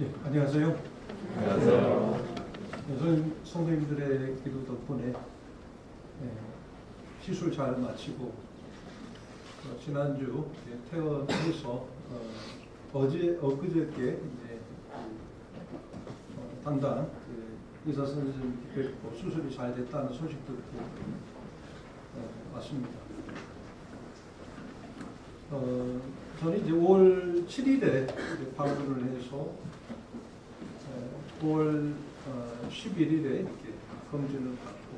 예, 안녕하세요. 안녕하세요. 선생님들의 기도 덕분에 시술 잘 마치고 지난주 퇴원해서 엊그저께 이제 당당 의사 선생님 뵙고 수술이 잘 됐다는 소식 듣고 왔습니다. 저는 이제 5월 7일에 방문을 해서 5월 11일에 이렇게 검진을 받고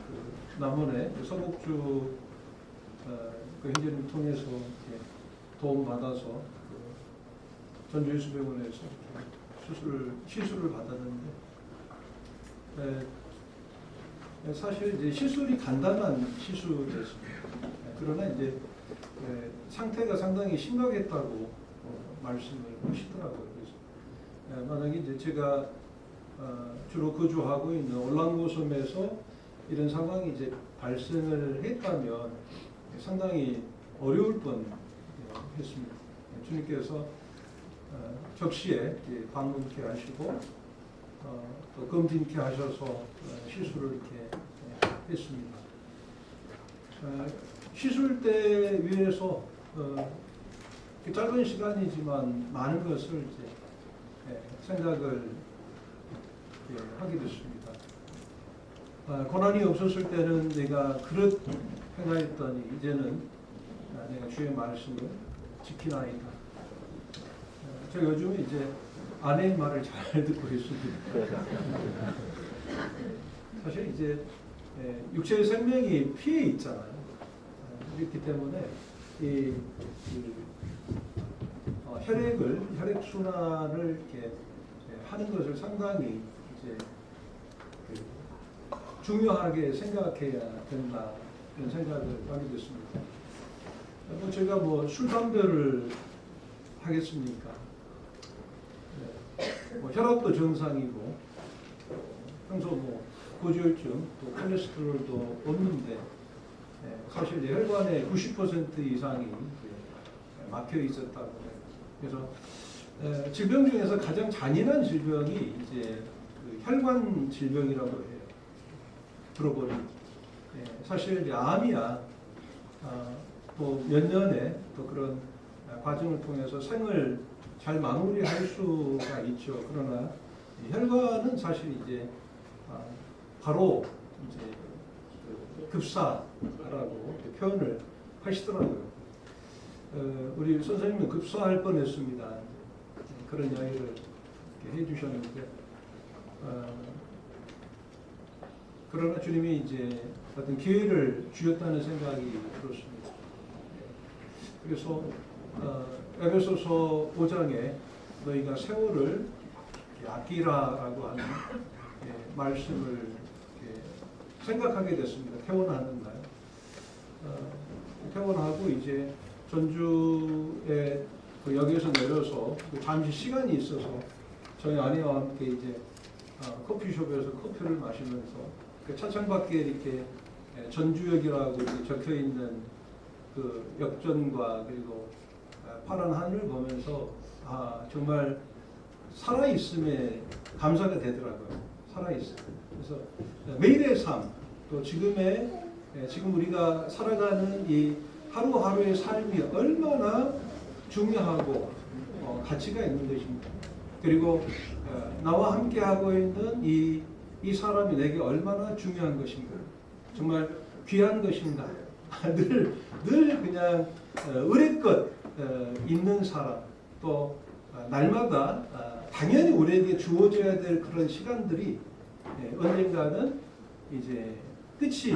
그 남원의 서복주 그 행정을 통해서 도움 받아서 그 전주예수병원에서 시술을 받았는데 사실 이제 시술이 간단한 시술이었습니다. 그러나 이제 상태가 상당히 심각했다고 말씀을 하시더라고요. 그래서 만약에 이제 제가 주로 거주하고 있는 올랑고 섬에서 이런 상황이 이제 발생을 했다면 상당히 어려울 뻔했습니다. 주님께서 적시에 방문케 하시고 또 검진케 하셔서 시술을 이렇게 했습니다. 시술대 위에서 짧은 시간이지만 많은 것을 이제 생각을 하게 됐습니다. 고난이 없었을 때는 내가 그릇 행하였더니 이제는 내가 주의 말씀을 지키나이다. 제가 요즘에 이제 아내의 말을 잘 듣고 있습니다. 사실 이제 육체의 생명이 피해 있잖아요. 그렇기 때문에 이 혈액 순환을 이렇게 하는 것을 상당히 이제 중요하게 생각해야 된다 이런 생각을 하게 됐습니다. 제가 술 담배를 하겠습니까? 혈압도 정상이고 평소 고지혈증 또 콜레스테롤도 없는데 사실 혈관의 90% 이상이 막혀 있었다고 해요. 그래서 질병 중에서 가장 잔인한 질병이 이제 그 혈관 질병이라고 해요. 들어보니 사실 이제 암이야 또 몇 년의 또 그런 과정을 통해서 생을 잘 마무리할 수가 있죠. 그러나 혈관은 사실 이제 바로 이제 급사라고 표현을 하시더라고요. 우리 선생님은 급사할 뻔했습니다. 그런 이야기를 해주셨는데, 그러나 주님이 이제 어떤 기회를 주셨다는 생각이 들었습니다. 그래서 에베소서 5장에 너희가 세월을 아끼라라고 하는 말씀을 생각하게 됐습니다. 퇴원하는 날. 퇴원하고 이제 전주에 그 역에서 내려서 잠시 시간이 있어서 저희 아내와 함께 이제 커피숍에서 커피를 마시면서 그 차창밖에 이렇게 전주역이라고 이렇게 적혀 있는 그 역전과 그리고 파란 하늘을 보면서 정말 살아있음에 감사가 되더라고요. 살아있음. 그래서 매일의 삶, 또 지금 우리가 살아가는 이 하루하루의 삶이 얼마나 중요하고 가치가 있는 것인가. 그리고 나와 함께 하고 있는 이 사람이 내게 얼마나 중요한 것인가. 정말 귀한 것인가. 늘 그냥 의뢰껏 있는 사람, 또 날마다 당연히 우리에게 주어져야 될 그런 시간들이 언젠가는 이제 끝이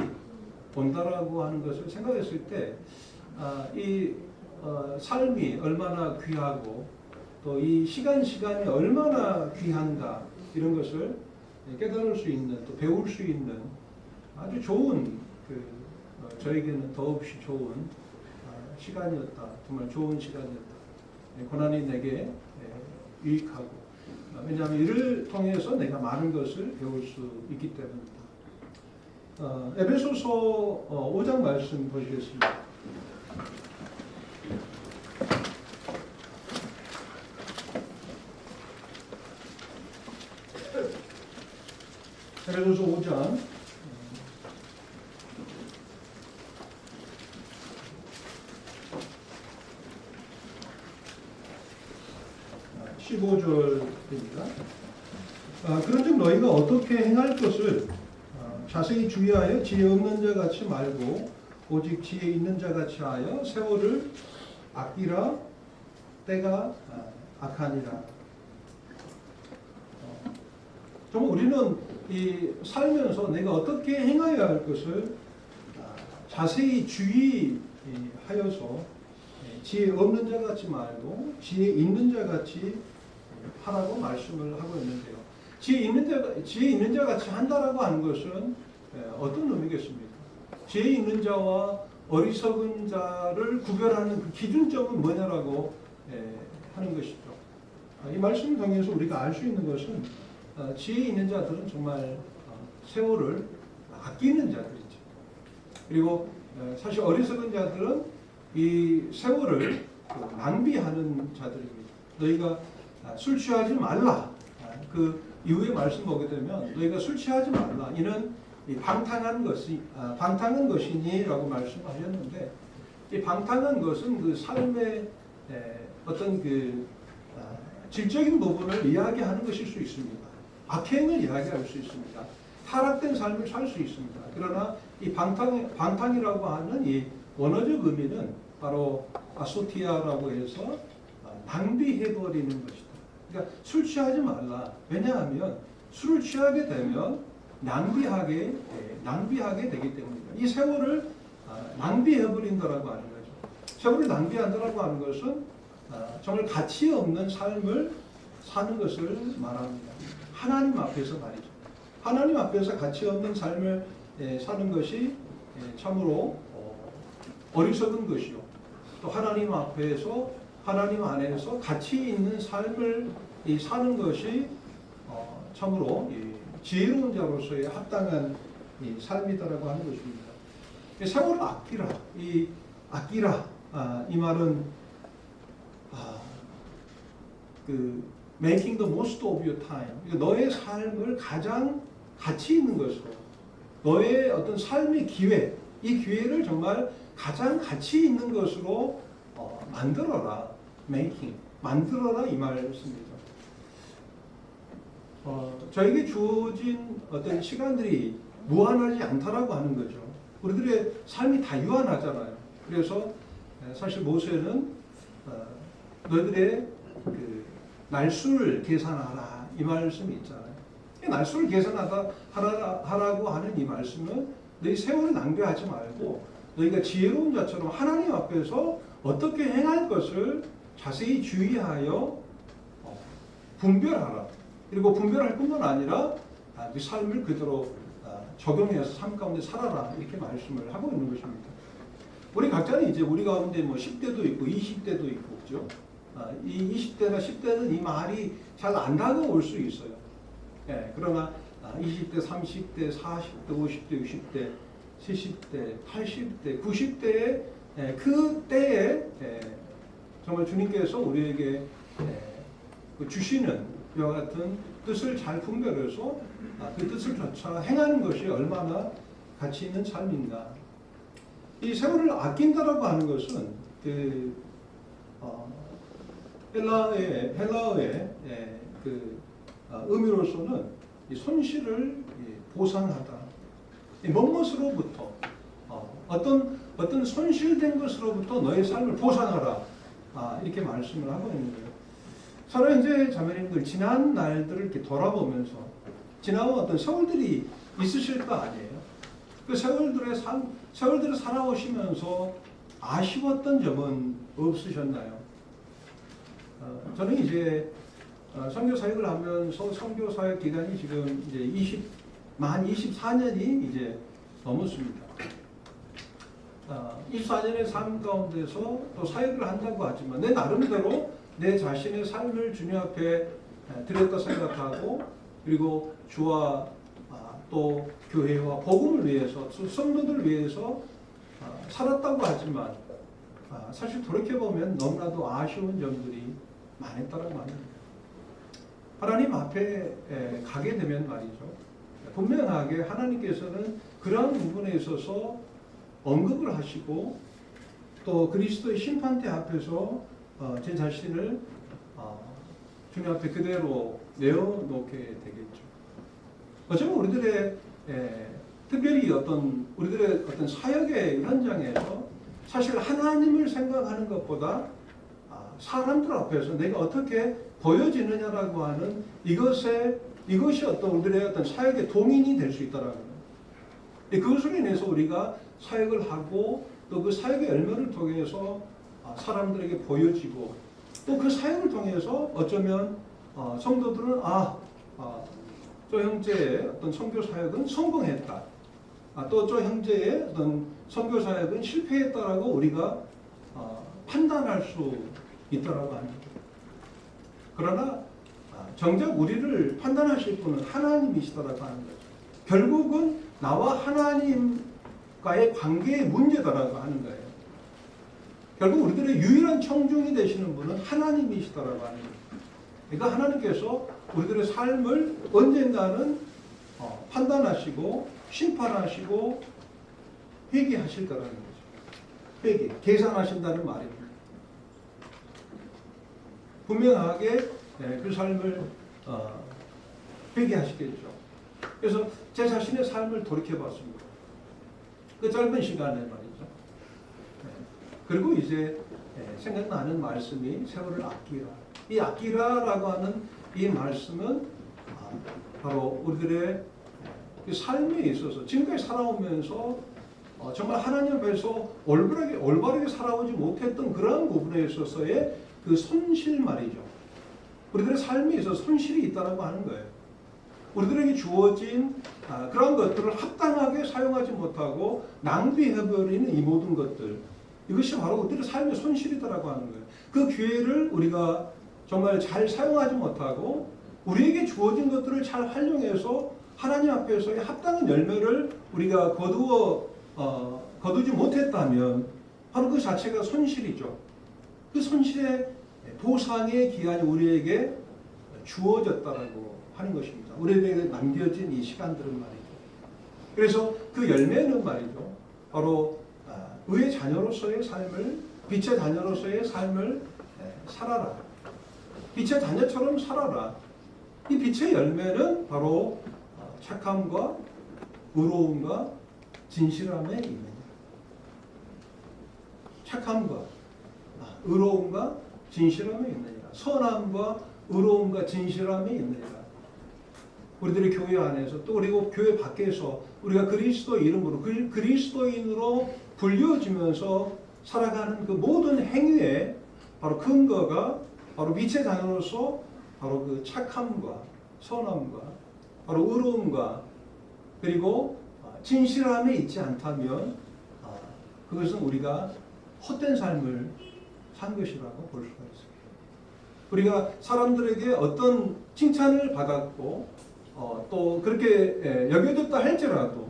온다라고 하는 것을 생각했을 때 이 삶이 얼마나 귀하고 또 이 시간이 얼마나 귀한가 이런 것을 깨달을 수 있는 또 배울 수 있는 아주 좋은 저에게는 더없이 좋은 시간이었다. 정말 좋은 시간이었다. 고난이 내게 유익하고 왜냐하면 이를 통해서 내가 많은 것을 배울 수 있기 때문입니다. 에베소서 5장 말씀 보시겠습니다. 에베소서 5장 15절입니다. 그런즉 너희가 어떻게 행할 것을 자세히 주의하여 지혜 없는 자 같이 말고 오직 지혜 있는 자 같이 하여 세월을 아끼라. 때가 악하니라. 정말 우리는 이 살면서 내가 어떻게 행해야 할 것을 자세히 주의하여서 지혜 없는 자 같이 말고 지혜 있는 자 같이 하라고 말씀을 하고 있는데요. 지혜 있는 자 같이 한다라고 하는 것은 어떤 의미겠습니까? 지혜 있는 자와 어리석은 자를 구별하는 그 기준점은 뭐냐라고 하는 것이죠. 이 말씀을 통해서 우리가 알 수 있는 것은 지혜 있는 자들은 정말 세월을 아끼는 자들이죠. 그리고 사실 어리석은 자들은 이 세월을 낭비하는 자들입니다. 너희가 술 취하지 말라. 그 이후에 말씀 보게 되면 너희가 술 취하지 말라. 이는 방탕한 것이니라고 말씀하셨는데, 이 방탕한 것은 그 삶의 어떤 그 질적인 부분을 이야기하는 것일 수 있습니다. 악행을 이야기할 수 있습니다. 타락된 삶을 살 수 있습니다. 그러나 이 방탕이라고 하는 이 원어적 의미는 바로 아소티아라고 해서 낭비해버리는 것이다. 그러니까 술 취하지 말라. 왜냐하면 술을 취하게 되면 낭비하게 되기 때문입니다. 이 세월을 낭비해버린다라고 하는 거죠. 세월을 낭비한다라고 하는 것은 정말 가치 없는 삶을 사는 것을 말합니다. 하나님 앞에서 말이죠. 하나님 앞에서 가치 없는 삶을 사는 것이 참으로 어리석은 것이요. 또 하나님 앞에서 하나님 안에서 가치 있는 삶을 사는 것이 참으로 지혜로운 자로서의 합당한 삶이다라고 하는 것입니다. 세월을 아끼라. 아끼라. 이 말은 making the most of your time. 너의 삶을 가장 가치 있는 것으로, 너의 어떤 삶의 기회, 이 기회를 정말 가장 가치 있는 것으로 만들어라. making. 만들어라 이 말씀입니다. 저에게 주어진 어떤 시간들이 무한하지 않다라고 하는 거죠. 우리들의 삶이 다 유한하잖아요. 그래서 사실 모세는 너희들의 그 날수를 계산하라 이 말씀이 있잖아요. 날수를 계산하라고 하는 이 말씀은 너희 세월을 낭비하지 말고 너희가 지혜로운 자처럼 하나님 앞에서 어떻게 행할 것을 자세히 주의하여 분별하라. 그리고 분별할 뿐만 아니라 그 삶을 그대로 적용해서 삶 가운데 살아라. 이렇게 말씀을 하고 있는 것입니다. 우리 각자는 이제 우리 가운데 뭐 10대도 있고 20대도 있고 그죠? 이 20대나 10대는 이 말이 잘 안 다가올 수 있어요. 그러나 20대, 30대, 40대, 50대, 60대, 70대, 80대, 90대의 그 때에 정말 주님께서 우리에게 주시는 이와 같은 뜻을 잘 분별해서 그 뜻을 조차 행하는 것이 얼마나 가치 있는 삶인가. 이 세월을 아낀다라고 하는 것은 헬라어의 그 의미로서는 이 손실을 보상하다. 무엇으로부터 어떤 손실된 것으로부터 너의 삶을 보상하라. 이렇게 말씀을 하고 있는 거예요. 사랑하는 자매님들, 지난 날들을 이렇게 돌아보면서 지나온 어떤 세월들이 있으실 거 아니에요. 그 세월들을 살아오시면서 아쉬웠던 점은 없으셨나요? 저는 이제 선교 사역을 하면서 선교 사역 기간이 지금 이제 만 24년이 이제 넘었습니다. 24년의 삶 가운데서 또 사역을 한다고 하지만 내 나름대로 내 자신의 삶을 주님 앞에 드렸다 생각하고, 그리고 주와 또 교회와 복음을 위해서, 성도들을 위해서 살았다고 하지만 사실 돌이켜보면 너무나도 아쉬운 점들이 많았다고 합니다. 하나님 앞에 가게 되면 말이죠. 분명하게 하나님께서는 그러한 부분에 있어서 언급을 하시고 또 그리스도의 심판대 앞에서 제 자신을 주님 앞에 그대로 내어놓게 되겠죠. 어쩌면 우리들의 특별히 우리들의 어떤 사역의 현장에서 사실 하나님을 생각하는 것보다 사람들 앞에서 내가 어떻게 보여지느냐라고 하는 이것이 어떤 우리들의 어떤 사역의 동인이 될 수 있다라는 거예요. 그것으로 인해서 우리가 사역을 하고 또 그 사역의 열매를 통해서 사람들에게 보여지고 또 그 사역을 통해서 어쩌면 성도들은 저 형제의 어떤 선교 사역은 성공했다. 또 저 형제의 어떤 선교 사역은 실패했다라고 우리가 판단할 수 있다라고 합니다. 그러나 정작 우리를 판단하실 분은 하나님이시다라고 하는 거죠. 결국은 나와 하나님과의 관계의 문제다라고 하는 거예요. 결국 우리들의 유일한 청중이 되시는 분은 하나님이시다라고 하는 거예요. 그러니까 하나님께서 우리들의 삶을 언젠가는 판단하시고 심판하시고 회개하실 거라는 거죠. 계산하신다는 말입니다. 분명하게 그 삶을 회개하시겠죠. 그래서 제 자신의 삶을 돌이켜봤습니다. 그 짧은 시간에 말이죠. 그리고 이제 생각나는 말씀이 세월을 아끼라. 이 아끼라라고 하는 이 말씀은 바로 우리들의 그 삶에 있어서 지금까지 살아오면서 정말 하나님 앞에서 올바르게 살아오지 못했던 그런 부분에 있어서의 그 손실 말이죠. 우리들의 삶에 있어서 손실이 있다라고 하는 거예요. 우리들에게 주어진 그런 것들을 합당하게 사용하지 못하고 낭비해버리는 이 모든 것들, 이것이 바로 우리들의 삶의 손실이다라고 하는 거예요. 그 기회를 우리가 정말 잘 사용하지 못하고 우리에게 주어진 것들을 잘 활용해서 하나님 앞에서의 합당한 열매를 우리가 거두지 못했다면 바로 그 자체가 손실이죠. 그 손실의 보상의 기한이 우리에게 주어졌다라고 하는 것입니다. 우리에게 남겨진 이 시간들은 말이죠. 그래서 그 열매는 말이죠. 바로 의의 자녀로서의 삶을, 빛의 자녀로서의 삶을 살아라. 빛의 자녀처럼 살아라. 이 빛의 열매는 바로 착함과 의로움과 진실함에 있느니라. 착함과 의로움과 진실함에 있느니라. 선함과 의로움과 진실함에 있느니라. 우리들의 교회 안에서 또 그리고 교회 밖에서 우리가 그리스도 이름으로 그리스도인으로 불려지면서 살아가는 그 모든 행위의 바로 근거가 바로 빛의 자녀로서 바로 그 착함과 선함과 바로 의로움과 그리고 진실함에 있지 않다면 그것은 우리가 헛된 삶을 산 것이라고 볼 수가 있습니다. 우리가 사람들에게 어떤 칭찬을 받았고 또 그렇게 여겨졌다 할지라도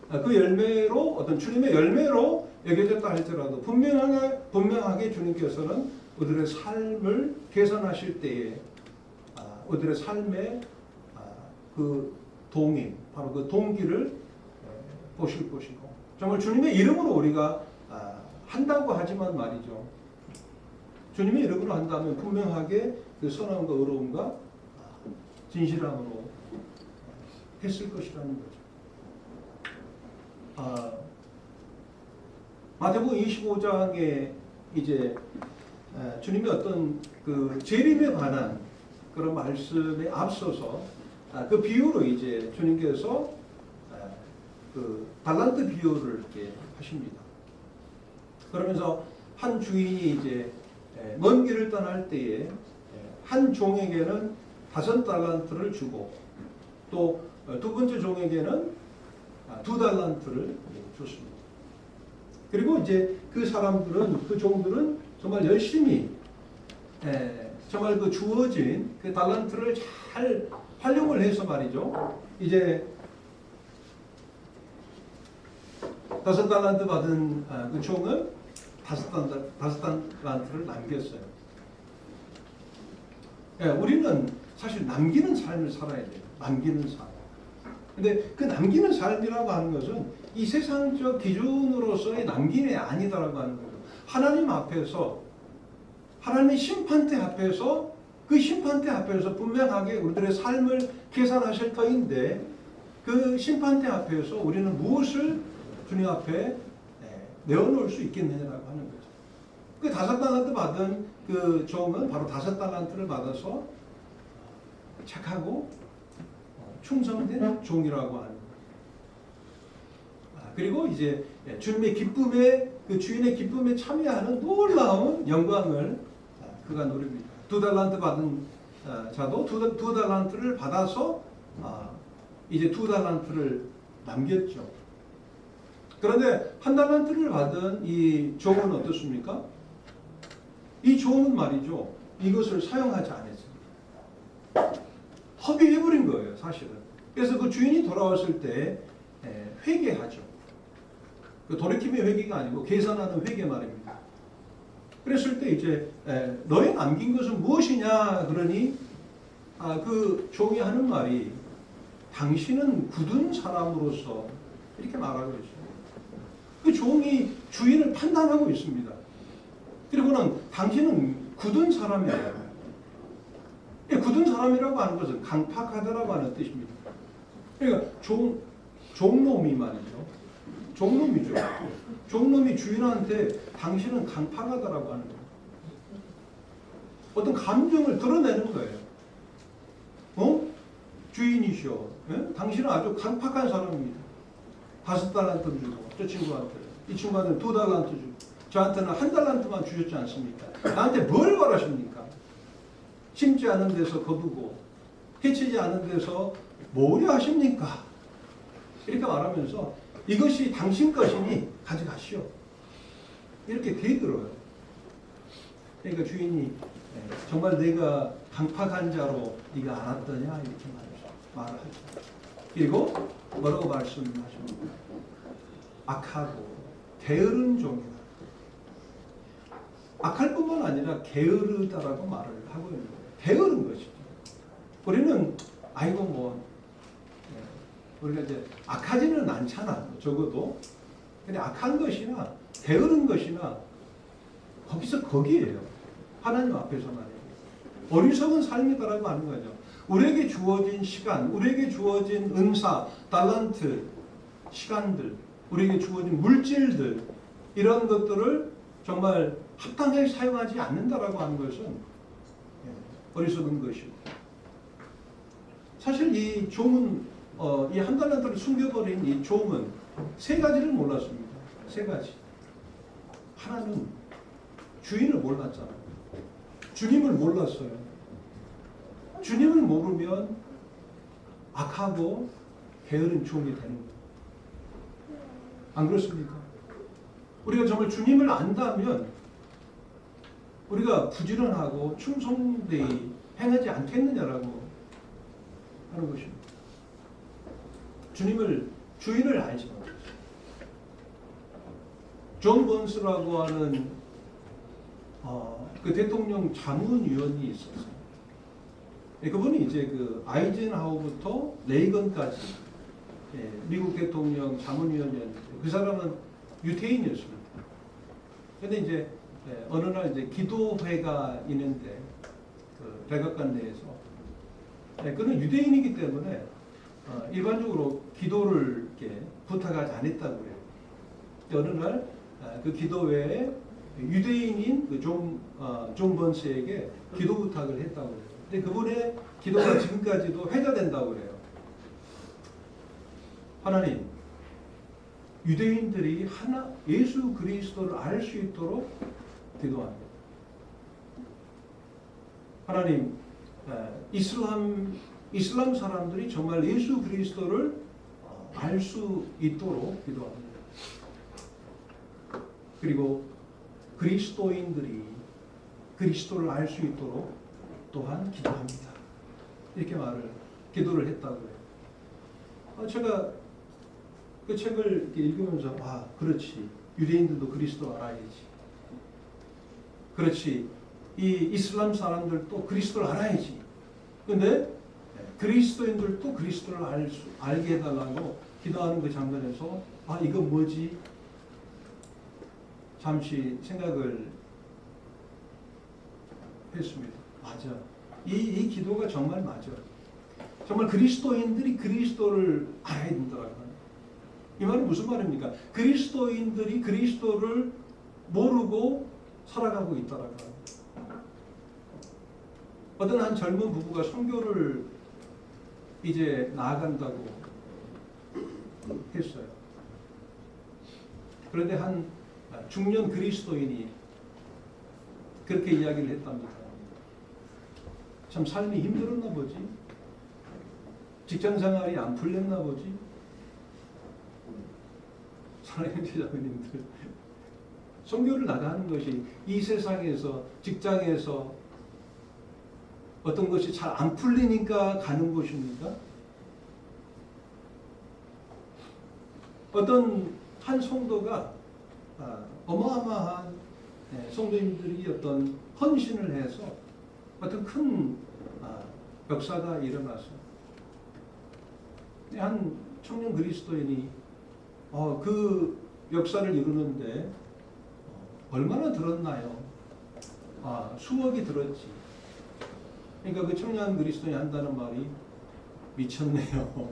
그 열매로 어떤 주님의 열매로 여겨졌다 할지라도 분명하게 주님께서는 우리들의 삶을 개선하실 때에 우리들의 삶의 그 동인, 바로 그 동기를 보실 것이고 정말 주님의 이름으로 우리가 한다고 하지만 말이죠. 주님의 이름으로 한다면 분명하게 그 선함과 의로움과 진실함으로 했을 것이라는 거죠. 마태복음 25장에 이제 주님의 어떤 그 재림에 관한 그런 말씀에 앞서서 그 비유로 이제 주님께서 그 달란트 비유를 이렇게 하십니다. 그러면서 한 주인이 이제 먼 길을 떠날 때에 한 종에게는 5달란트를 주고 또 두 번째 종에게는 2달란트를 줬습니다. 그리고 이제 그 사람들은 그 종들은 정말 열심히 정말 그 주어진 그 달란트를 잘 활용을 해서 말이죠. 이제 5달란트 받은 그 종은 5달란트를 남겼어요. 우리는 사실 남기는 삶을 살아야 돼요. 남기는 삶. 근데 그 남기는 삶이라고 하는 것은 이 세상적 기준으로서의 남김이 아니다라고 하는 거죠. 하나님 앞에서, 하나님의 심판대 앞에서, 그 심판대 앞에서 분명하게 우리들의 삶을 계산하실 터인데, 그 심판대 앞에서 우리는 무엇을 주님 앞에 내어놓을 수 있겠느냐라고 하는 거죠. 그 5달란트 받은 그 종은 바로 5달란트를 받아서 착하고 충성된 종이라고 하는 거예요. 그리고 이제 주님의 기쁨에, 그 주인의 기쁨에 참여하는 놀라운 영광을 그가 누립니다. 2달란트 받은 자도 2달란트를 받아서 이제 2달란트를 남겼죠. 그런데 1달란트를 받은 이 종은 어떻습니까? 이 종은 말이죠, 이것을 사용하지 않았습니다. 허비해버린 거예요, 사실은. 그래서 그 주인이 돌아왔을 때 회개하죠. 그 돌이킴의 회개가 아니고 계산하는 회개 말입니다. 그랬을 때 이제 너의 남긴 것은 무엇이냐 그러니 그 종이 하는 말이 당신은 굳은 사람으로서 이렇게 말하고 있어요. 그 종이 주인을 판단하고 있습니다. 그리고는 당신은 굳은 사람이에요. 굳은 사람이라고 하는 것은 강팍하다라고 하는 뜻입니다. 그러니까 종놈이 말이죠. 종놈이죠. 종놈이 주인한테 당신은 강팍하다라고 하는 거예요. 어떤 감정을 드러내는 거예요. 주인이시오. 당신은 아주 강팍한 사람입니다. 5달란트 주고 저 친구한테, 이 친구한테는 2달란트 주고 저한테는 1달란트만 주셨지 않습니까? 나한테 뭘 바라십니까? 심지 않은 데서 거두고 해치지 않은 데서 뭐려 하십니까? 이렇게 말하면서 이것이 당신 것이니 가져가시오. 이렇게 되들어요. 그러니까 주인이 정말 내가 강팍한 자로 네가 알았더냐 이렇게 말을 하죠. 그리고 뭐라고 말씀하십니까? 악하고 게으른 종이다. 악할 뿐만 아니라 게으르다라고 말을 하고 있는 거예요. 게으른 것이죠. 우리는 아이고 뭐 우리가 이제 악하지는 않잖아. 적어도. 근데 악한 것이나 게으른 것이나 거기에요. 하나님 앞에서 말이에요. 어리석은 삶이다라고 하는 거죠. 우리에게 주어진 시간, 우리에게 주어진 은사, 달란트, 시간들, 우리에게 주어진 물질들, 이런 것들을 정말 합당하게 사용하지 않는다라고 하는 것은 어리석은 것이고, 사실 이 종은 이 1달란트를 숨겨버린 이 종은 3가지를 몰랐습니다. 3가지. 하나는 주인을 몰랐잖아요. 주님을 몰랐어요. 주님을 모르면 악하고 게으른 종이 되는 거예요. 안 그렇습니까? 우리가 정말 주님을 안다면 우리가 부지런하고 충성되이 행하지 않겠느냐라고 하는 것입니다. 주인을 알지 못했어요. 존 번스라고 하는 그 대통령 자문위원이 있었어요. 그분이 이제 그 아이젠하워부터 레이건까지 미국 대통령 자문위원이었는데, 그 사람은 유태인이었습니다. 근데 이제 어느 날 이제 기도회가 있는데 그 백악관 내에서 그는 유대인이기 때문에 일반적으로 기도를 이렇게 부탁하지 않았다고 해요. 어느 날 그 기도회에 유대인인 그 존 번스에게 기도 부탁을 했다고 해요. 근데 그분의 기도가 지금까지도 회자된다고 해요. 하나님, 유대인들이 예수 그리스도를 알 수 있도록 기도합니다. 하나님, 이슬람 사람들이 정말 예수 그리스도를 알 수 있도록 기도합니다. 그리고 그리스도인들이 그리스도를 알 수 있도록 또한 기도합니다. 이렇게 기도를 했다고 해요. 제가 그 책을 이렇게 읽으면서 그렇지. 유대인들도 그리스도 알아야지. 그렇지. 이 이슬람 사람들도 그리스도를 알아야지. 근데 그리스도인들도 그리스도를 알게 해달라고 기도하는 그 장면에서 아 이거 뭐지? 잠시 생각을 했습니다. 맞아. 이 기도가 정말 맞아. 정말 그리스도인들이 그리스도를 알아야 된다고요. 이 말은 무슨 말입니까? 그리스도인들이 그리스도를 모르고 살아가고 있다라고요. 어떤 한 젊은 부부가 선교를 이제 나아간다고 했어요. 그런데 한 중년 그리스도인이 그렇게 이야기를 했답니다. 참 삶이 힘들었나 보지? 직장 생활이 안 풀렸나 보지? 사랑하는 자매님들, 선교를 나가는 것이 이 세상에서 직장에서 어떤 것이 잘 안 풀리니까 가는 곳입니까? 어떤 한 성도가 어마어마한 성도님들이 어떤 헌신을 해서 어떤 큰 역사가 일어나서 한 청년 그리스도인이 그 역사를 이루는데 얼마나 들었나요? 수억이 들었지. 그러니까 그 청년 그리스도인이 한다는 말이 미쳤네요.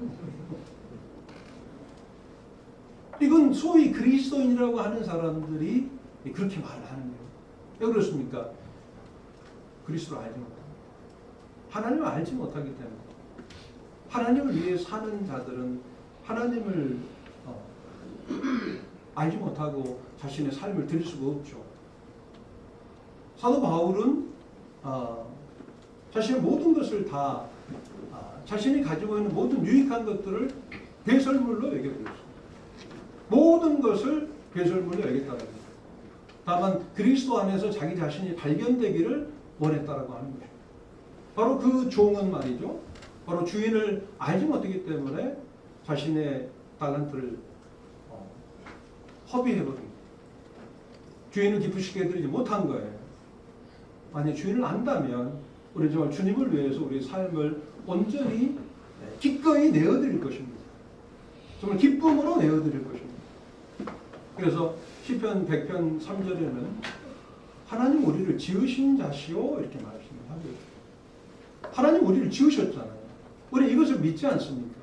이건 소위 그리스도인이라고 하는 사람들이 그렇게 말을 하는 거예요. 왜 그렇습니까? 그리스도를 알지 못합니다. 하나님을 알지 못하기 때문에. 하나님을 위해 사는 자들은 하나님을 알지 못하고 자신의 삶을 드릴 수가 없죠. 사도 바울은 자신의 모든 것을 다 자신이 가지고 있는 모든 유익한 것들을 배설물로 여겨버렸습니다. 모든 것을 배설물로 여겼다는 겁니다. 다만 그리스도 안에서 자기 자신이 발견되기를 원했다라고 하는 거죠. 바로 그 종은 말이죠. 바로 주인을 알지 못하기 때문에 자신의 달란트를 허비해버립니다. 주인을 기쁘시게 해드리지 못한 거예요. 만약 주인을 안다면 우리 정말 주님을 위해서 우리의 삶을 온전히 기꺼이 내어드릴 것입니다. 정말 기쁨으로 내어드릴 것입니다. 그래서 시편 100편 3절에는 하나님 우리를 지으신 자시오 이렇게 말씀을 하고 있어요. 하나님 우리를 지으셨잖아요. 우리 이것을 믿지 않습니까?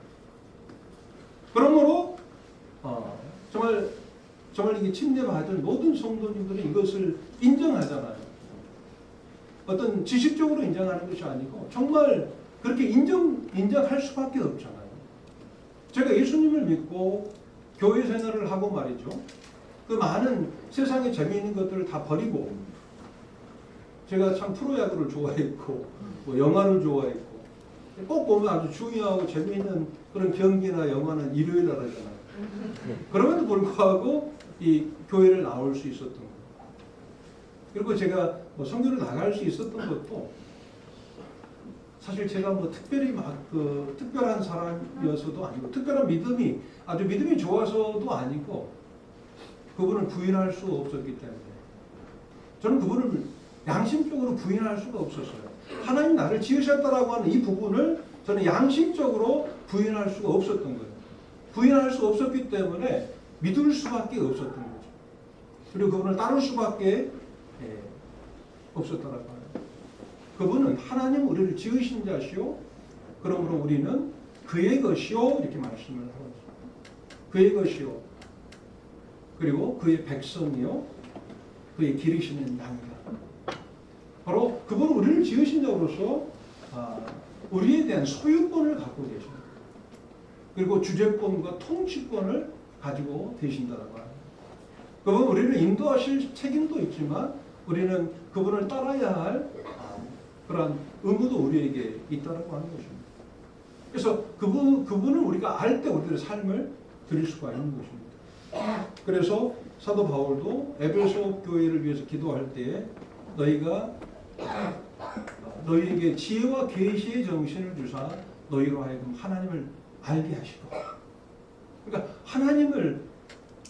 그러므로 정말 이게 침례받은 모든 성도님들이 이것을 인정하잖아요. 어떤 지식적으로 인정하는 것이 아니고 정말 그렇게 인정할 수밖에 없잖아요. 제가 예수님을 믿고 교회 생활을 하고 말이죠. 그 많은 세상에 재미있는 것들을 다 버리고 제가 참 프로야구를 좋아했고 뭐 영화를 좋아했고 꼭 보면 아주 중요하고 재미있는 그런 경기나 영화는 일요일 날 하잖아요. 그럼에도 불구하고 이 교회를 나올 수 있었던 거예요. 그리고 제가 뭐 선교를 나갈 수 있었던 것도 사실 제가 뭐 특별히 특별한 사람이어서도 아니고 특별한 믿음이 아주 믿음이 좋아서도 아니고 그분을 부인할 수 없었기 때문에 저는 그분을 양심적으로 부인할 수가 없었어요. 하나님 나를 지으셨다라고 하는 이 부분을 저는 양심적으로 부인할 수가 없었던 거예요. 부인할 수 없었기 때문에 믿을 수밖에 없었던 거죠. 그리고 그분을 따를 수밖에 없었다라고 하는. 그분은 하나님 우리를 지으신 자시오. 그러므로 우리는 그의 것이요 이렇게 말씀을 하고 있습니다. 그의 것이요. 그리고 그의 백성이요. 그의 기르시는 양이다. 바로 그분은 우리를 지으신 자로서 우리에 대한 소유권을 갖고 계십니다. 그리고 주재권과 통치권을 가지고 계신다라고 합니다. 그분은 우리를 인도하실 책임도 있지만 우리는 그분을 따라야 할 그런 의무도 우리에게 있다라고 하는 것입니다. 그래서 그분을 우리가 알 때 우리들의 삶을 드릴 수가 있는 것입니다. 그래서 사도 바울도 에베소 교회를 위해서 기도할 때에 너희에게 지혜와 계시의 정신을 주사 너희로 하여금 하나님을 알게 하시고, 그러니까 하나님을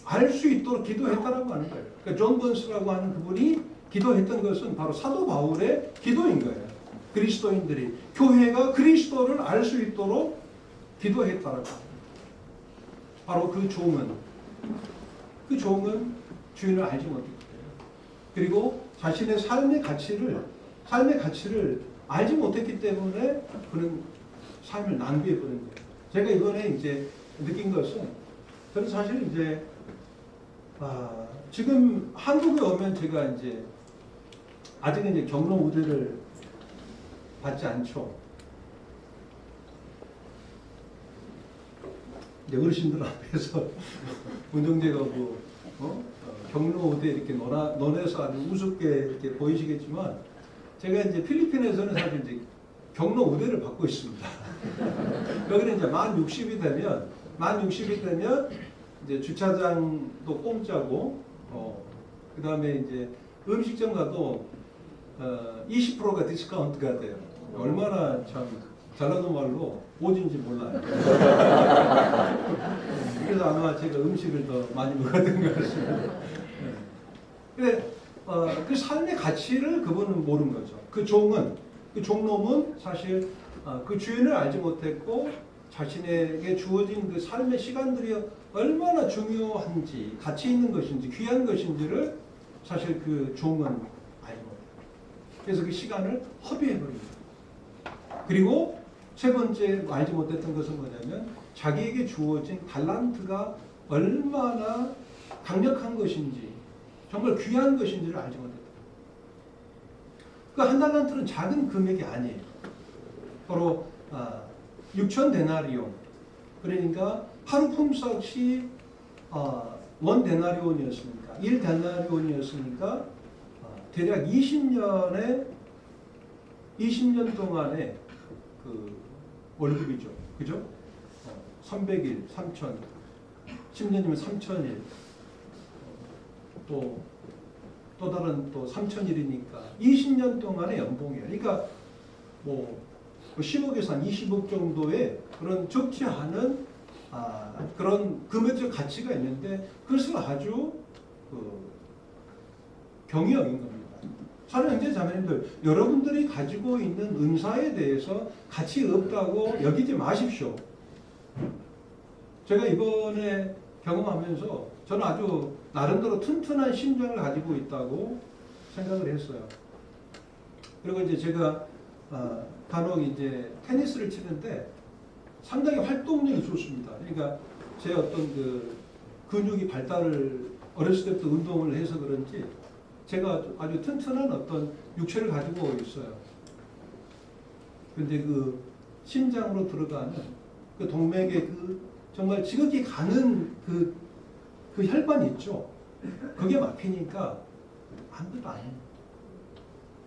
알 수 있도록 기도했다라고 하는 거예요. 그러니까 존 번스라고 하는 그분이 기도했던 것은 바로 사도 바울의 기도인 거예요. 그리스도인들이 교회가 그리스도를 알 수 있도록 기도했다라고 합니다. 바로 그 종은 주인을 알지 못했기 때문에, 그리고 자신의 삶의 가치를 알지 못했기 때문에 그런 삶을 낭비해 버린 거예요. 제가 이번에 이제 느낀 것은, 저는 사실 이제 지금 한국에 오면 제가 이제 아직은 이제 경로 우대를 받지 않죠. 이제 어르신들 앞에서 문정재가 경로 우대 이렇게 논해서 아주 우습게 이렇게 보이시겠지만, 제가 이제 필리핀에서는 사실 이제 경로 우대를 받고 있습니다. 여기는 이제 만 60이 되면 이제 주차장도 공짜고, 그 다음에 이제 음식점 가도 20%가 디스카운트가 돼요. 얼마나 참 전라도 말로 오진지 몰라요. 그래서 아마 제가 음식을 더 많이 먹었던 것 같습니다. 근데 그 삶의 가치를 그분은 모르는 거죠. 그 종놈은 사실 그 주인을 알지 못했고, 자신에게 주어진 그 삶의 시간들이 얼마나 중요한지, 가치 있는 것인지, 귀한 것인지를 사실 그 종은 알지 못해요. 그래서 그 시간을 허비해버립니다. 그리고 세 번째 알지 못했던 것은 뭐냐면, 자기에게 주어진 달란트가 얼마나 강력한 것인지, 정말 귀한 것인지를 알지 못했다. 그 한 달란트는 작은 금액이 아니에요. 바로 6천 데나리온, 그러니까 하루 품삯이 1 데나리온이었으니까, 1 데나리온이었으니까 대략 20년 동안의 그 월급이죠. 그죠? 300일, 3천, 10년이면 3천일, 또 다른 또 3천일이니까 20년 동안의 연봉이에요. 그러니까 뭐 10억에서 한 20억 정도의 그런 적지 않은 그런 금액적 가치가 있는데, 그것을 아주 경히 여긴 겁니다. 사랑하는 형제 자매님들, 여러분들이 가지고 있는 은사에 대해서 가치 없다고 여기지 마십시오. 제가 이번에 경험하면서 저는 아주 나름대로 튼튼한 심장을 가지고 있다고 생각을 했어요. 그리고 이제 제가 간혹 이제 테니스를 치는데 상당히 활동력이 좋습니다. 그러니까 제 어떤 그 근육이 발달을 어렸을 때부터 운동을 해서 그런지 제가 아주 튼튼한 어떤 육체를 가지고 있어요. 근데 그 심장으로 들어가는 그 동맥의 그 정말 지극히 가는 그 혈관이 있죠. 그게 막히니까 아무것도 안 해요.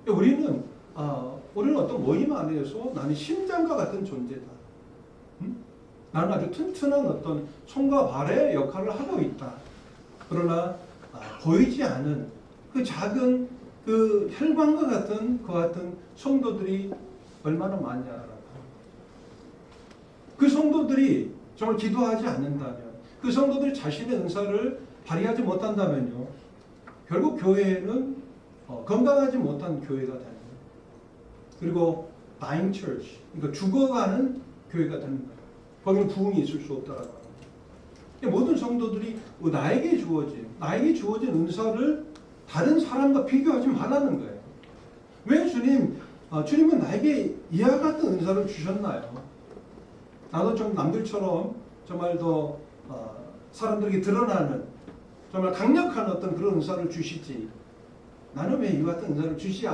우리는 어떤 모임 안에서 나는 심장과 같은 존재다. 나는 아주 튼튼한 어떤 손과 발의 역할을 하고 있다. 그러나 보이지 않은 그 작은 그 혈관과 같은 그 같은 성도들이 얼마나 많냐라고. 그 성도들이 정말 기도하지 않는다면, 그 성도들이 자신의 은사를 발휘하지 못한다면요, 결국 교회는 건강하지 못한 교회가 되는 거예요. 그리고 dying church, 그러니까 죽어가는 교회가 되는 거예요. 거기는 부흥이 있을 수 없다라고 합니다. 모든 성도들이 나에게 주어진 은사를 다른 사람과 비교하지 말라는 거예요. 왜 주님은 나에게 이와 같은 은사를 주셨나요? 나도 좀 남들처럼 정말 더 사람들에게 드러나는 정말 강력한 어떤 그런 은사를 주시지, 나는 왜 이와 같은 은사를 주시지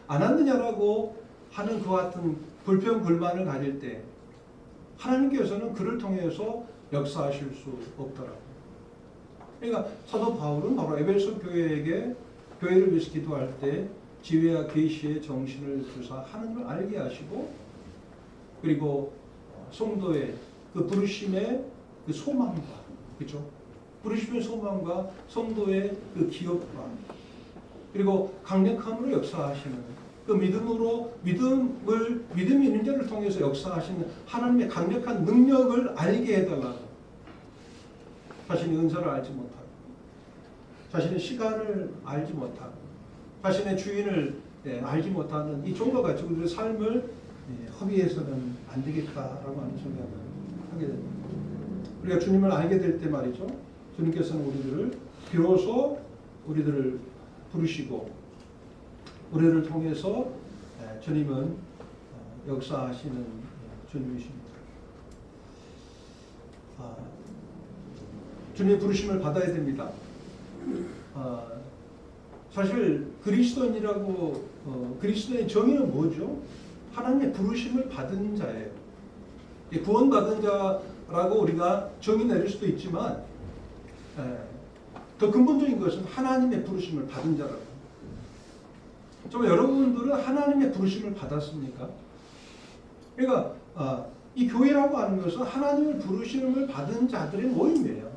않았느냐라고 하는 그 같은 불평 불만을 가질 때 하나님께서는 그를 통해서 역사하실 수 없더라고요. 그러니까 사도 바울은 바로 에베소 교회에게 교회를 위해서 기도할 때 지혜와 계시의 정신을 주사 하나님을 알게 하시고, 그리고 성도의 그 부르심의 그 소망과, 그렇죠? 부르심의 소망과 성도의 그 기업과, 그리고 강력함으로 역사하시는 그 믿음이 있는 자를 통해서 역사하시는 하나님의 강력한 능력을 알게 해달라고. 자신의 은사를 알지 못하고, 자신의 시간을 알지 못하고, 자신의 주인을 알지 못하는 이 종과 같이 우리의 삶을 허비해서는 안 되겠다라고 하는 생각을 하게 됩니다. 우리가 주님을 알게 될 때 말이죠. 주님께서는 우리들을 비로소 우리들을 부르시고 우리를 통해서 주님은 역사하시는 주님이십니다. 주님의 부르심을 받아야 됩니다. 사실 그리스도인이라고 그리스도의 정의는 뭐죠? 하나님의 부르심을 받은 자예요. 구원받은 자라고 우리가 정의 내릴 수도 있지만 더 근본적인 것은 하나님의 부르심을 받은 자라고. 좀 여러분들은 하나님의 부르심을 받았습니까? 그러니까 이 교회라고 하는 것은 하나님의 부르심을 받은 자들의 모임이에요.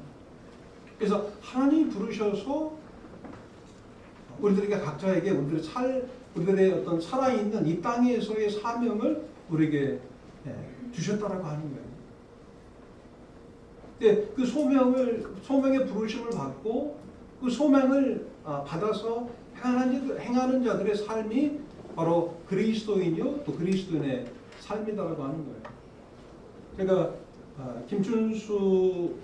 그래서 하나님이 부르셔서 우리들에게 각자에게 우리들의 어떤 살아있는 이 땅에서의 사명을 우리에게 주셨다라고 하는 거예요. 근데 그 소명의 부르심을 받고 그 소명을 받아서 행하는 자들의 삶이 바로 그리스도인이요 또 그리스도인의 삶이다라고 하는 거예요. 제가 김춘수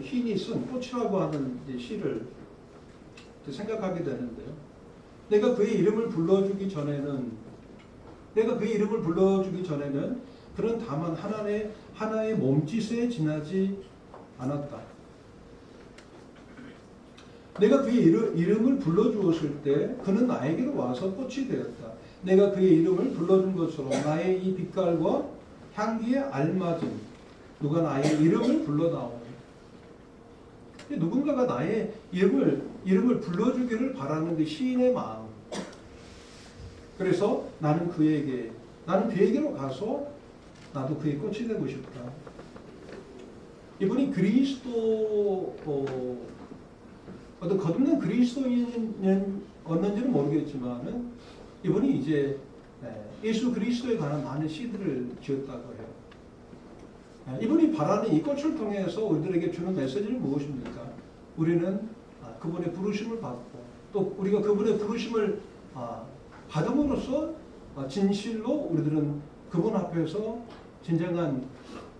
시인이 쓴 꽃이라고 하는 시를 생각하게 되는데요. 내가 그의 이름을 불러주기 전에는 그는 다만 하나의 몸짓에 지나지 않았다. 내가 그의 이름을 불러주었을 때 그는 나에게로 와서 꽃이 되었다. 내가 그의 이름을 불러준 것처럼 나의 이 빛깔과 향기에 알맞은 누가 나의 이름을 불러다오. 누군가가 나의 이름을 불러주기를 바라는 그 시인의 마음. 그래서 나는 그에게로 가서 나도 그의 꽃이 되고 싶다. 이분이 어떤 거듭난 그리스도인이었는지는 모르겠지만은 이분이 이제 예수 그리스도에 관한 많은 시들을 지었다고 해요. 이분이 바라는 이 꽃을 통해서 우리들에게 주는 메시지는 무엇입니까? 우리는 그분의 부르심을 받고 또 우리가 그분의 부르심을 받음으로써 진실로 우리들은 그분 앞에서 진정한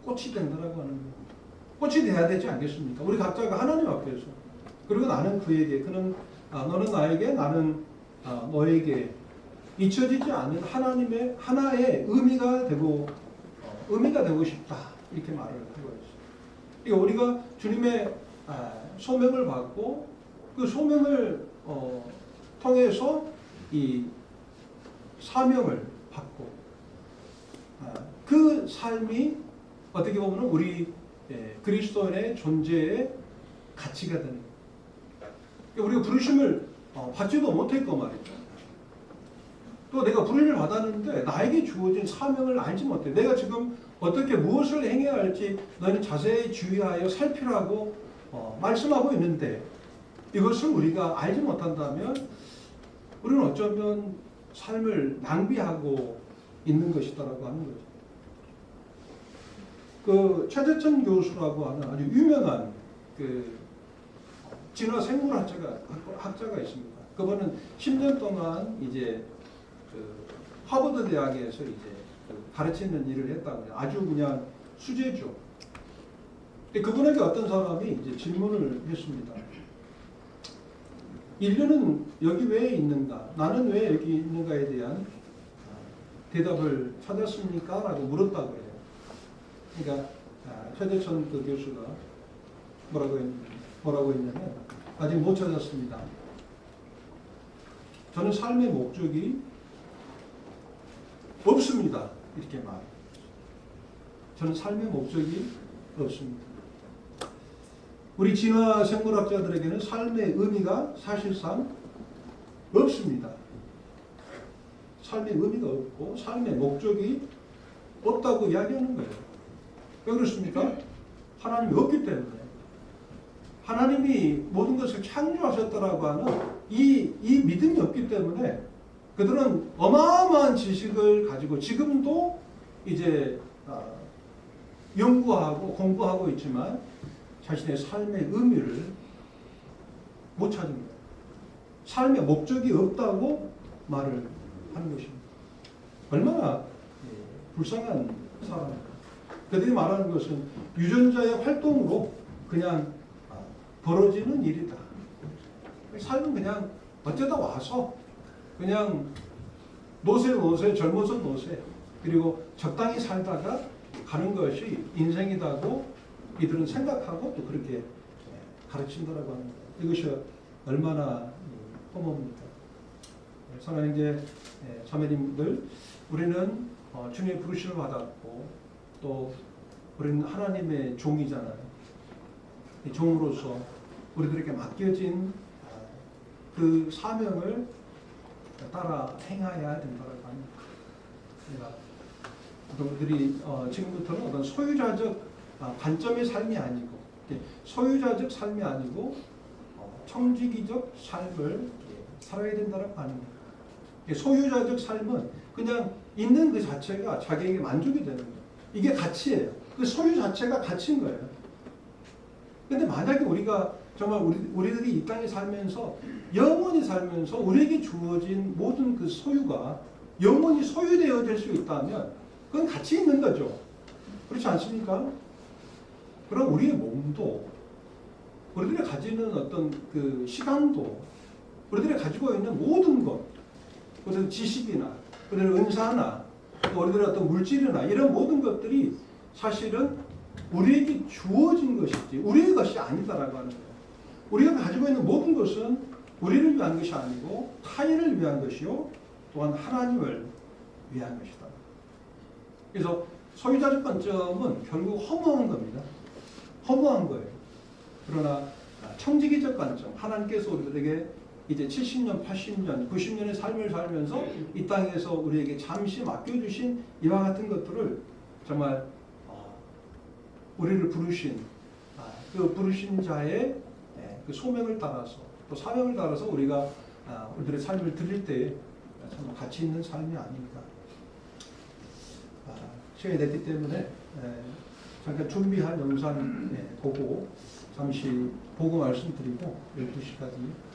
꽃이 된다라고 하는 거예요. 꽃이 돼야 되지 않겠습니까? 우리 각자가 하나님 앞에서 그리고 나는 그에게 너는 나에게 나는 너에게 잊혀지지 않는 하나님의 하나의 의미가 되고 싶다. 이렇게 말을 하고 있어요. 그러니까 우리가 주님의 소명을 받고 그 소명을 통해서 이 사명을 받고 그 삶이 어떻게 보면 우리 그리스도인의 존재의 가치가 되는 거예요. 그러니까 우리가 부르심을 받지도 못했고 말이죠. 또 내가 부르심을 받았는데 나에게 주어진 사명을 알지 못해. 내가 지금 어떻게 무엇을 행해야 할지 너희는 자세히 주의하여 살피라고 말씀하고 있는데 이것을 우리가 알지 못한다면 우리는 어쩌면 삶을 낭비하고 있는 것이다라고 하는 거죠. 그 최재천 교수라고 하는 아주 유명한 그 진화 생물학자가 있습니다. 그분은 10년 동안 이제 그 하버드 대학에서 이제 가르치는 일을 했다고 해요. 아주 그냥 수제죠. 근데 그분에게 어떤 사람이 이제 질문을 했습니다. 인류는 여기 왜 있는가? 나는 왜 여기 있는가에 대한 대답을 찾았습니까? 라고 물었다고 해요. 그러니까 최대천 그 교수가 뭐라고 했냐면 아직 못 찾았습니다. 저는 삶의 목적이 없습니다. 이렇게 말해요. 저는 삶의 목적이 없습니다. 우리 진화 생물학자들에게는 삶의 의미가 사실상 없습니다. 삶의 의미가 없고 삶의 목적이 없다고 이야기하는 거예요. 왜 그렇습니까? 하나님이 없기 때문에. 하나님이 모든 것을 창조하셨다라고 하는 이 믿음이 없기 때문에 그들은 어마어마한 지식을 가지고 지금도 이제 연구하고 공부하고 있지만 자신의 삶의 의미를 못 찾은 거예요. 삶의 목적이 없다고 말을 하는 것입니다. 얼마나 불쌍한 사람입니다. 그들이 말하는 것은 유전자의 활동으로 그냥 벌어지는 일이다. 삶은 그냥 어쩌다 와서 그냥 노세 젊어서 노세 그리고 적당히 살다가 가는 것이 인생이다고 이들은 생각하고 또 그렇게 가르친다라고 하는 거예요. 이것이 얼마나 허무합니까? 사랑하는 이제 자매님들, 우리는 주님의 부르심을 받았고 또 우리는 하나님의 종이잖아요. 이 종으로서 우리들에게 맡겨진 그 사명을 따라 행하여야 된다고 합니다. 우리들이 지금부터는 어떤 소유자적 관점의 삶이 아니고 소유자적 삶이 아니고 청지기적 삶을 살아야 된다고 하는 거예요. 소유자적 삶은 그냥 있는 그 자체가 자기에게 만족이 되는 거예요. 이게 가치예요. 그 소유 자체가 가치인 거예요. 근데 만약에 우리가 정말 우리들이 이 땅에 살면서 영원히 살면서 우리에게 주어진 모든 그 소유가 영원히 소유되어질 수 있다면 그건 가치 있는 거죠. 그렇지 않습니까? 그럼 우리의 몸도 우리들이 가지는 어떤 그 시간도 우리들이 가지고 있는 모든 것, 그래서 지식이나 우리들의 은사나 또 우리들의 어떤 물질이나 이런 모든 것들이 사실은 우리에게 주어진 것이지 우리의 것이 아니다라고 하는 거예요. 우리가 가지고 있는 모든 것은 우리를 위한 것이 아니고 타인을 위한 것이요 또한 하나님을 위한 것이다. 그래서 소유자적 관점은 결국 허무한 겁니다. 허무한 거예요. 그러나 청지기적 관점, 하나님께서 우리들에게 이제 70년, 80년, 90년의 삶을 살면서 이 땅에서 우리에게 잠시 맡겨주신 이와 같은 것들을 정말 우리를 부르신 그 부르신 자의 그 소명을 따라서 또 사명을 따라서 우리가 우리들의 삶을 드릴 때 참 가치 있는 삶이 아닌가. 시간이 됐기 때문에 잠깐 준비한 영상 보고 잠시 보고 말씀드리고 12시까지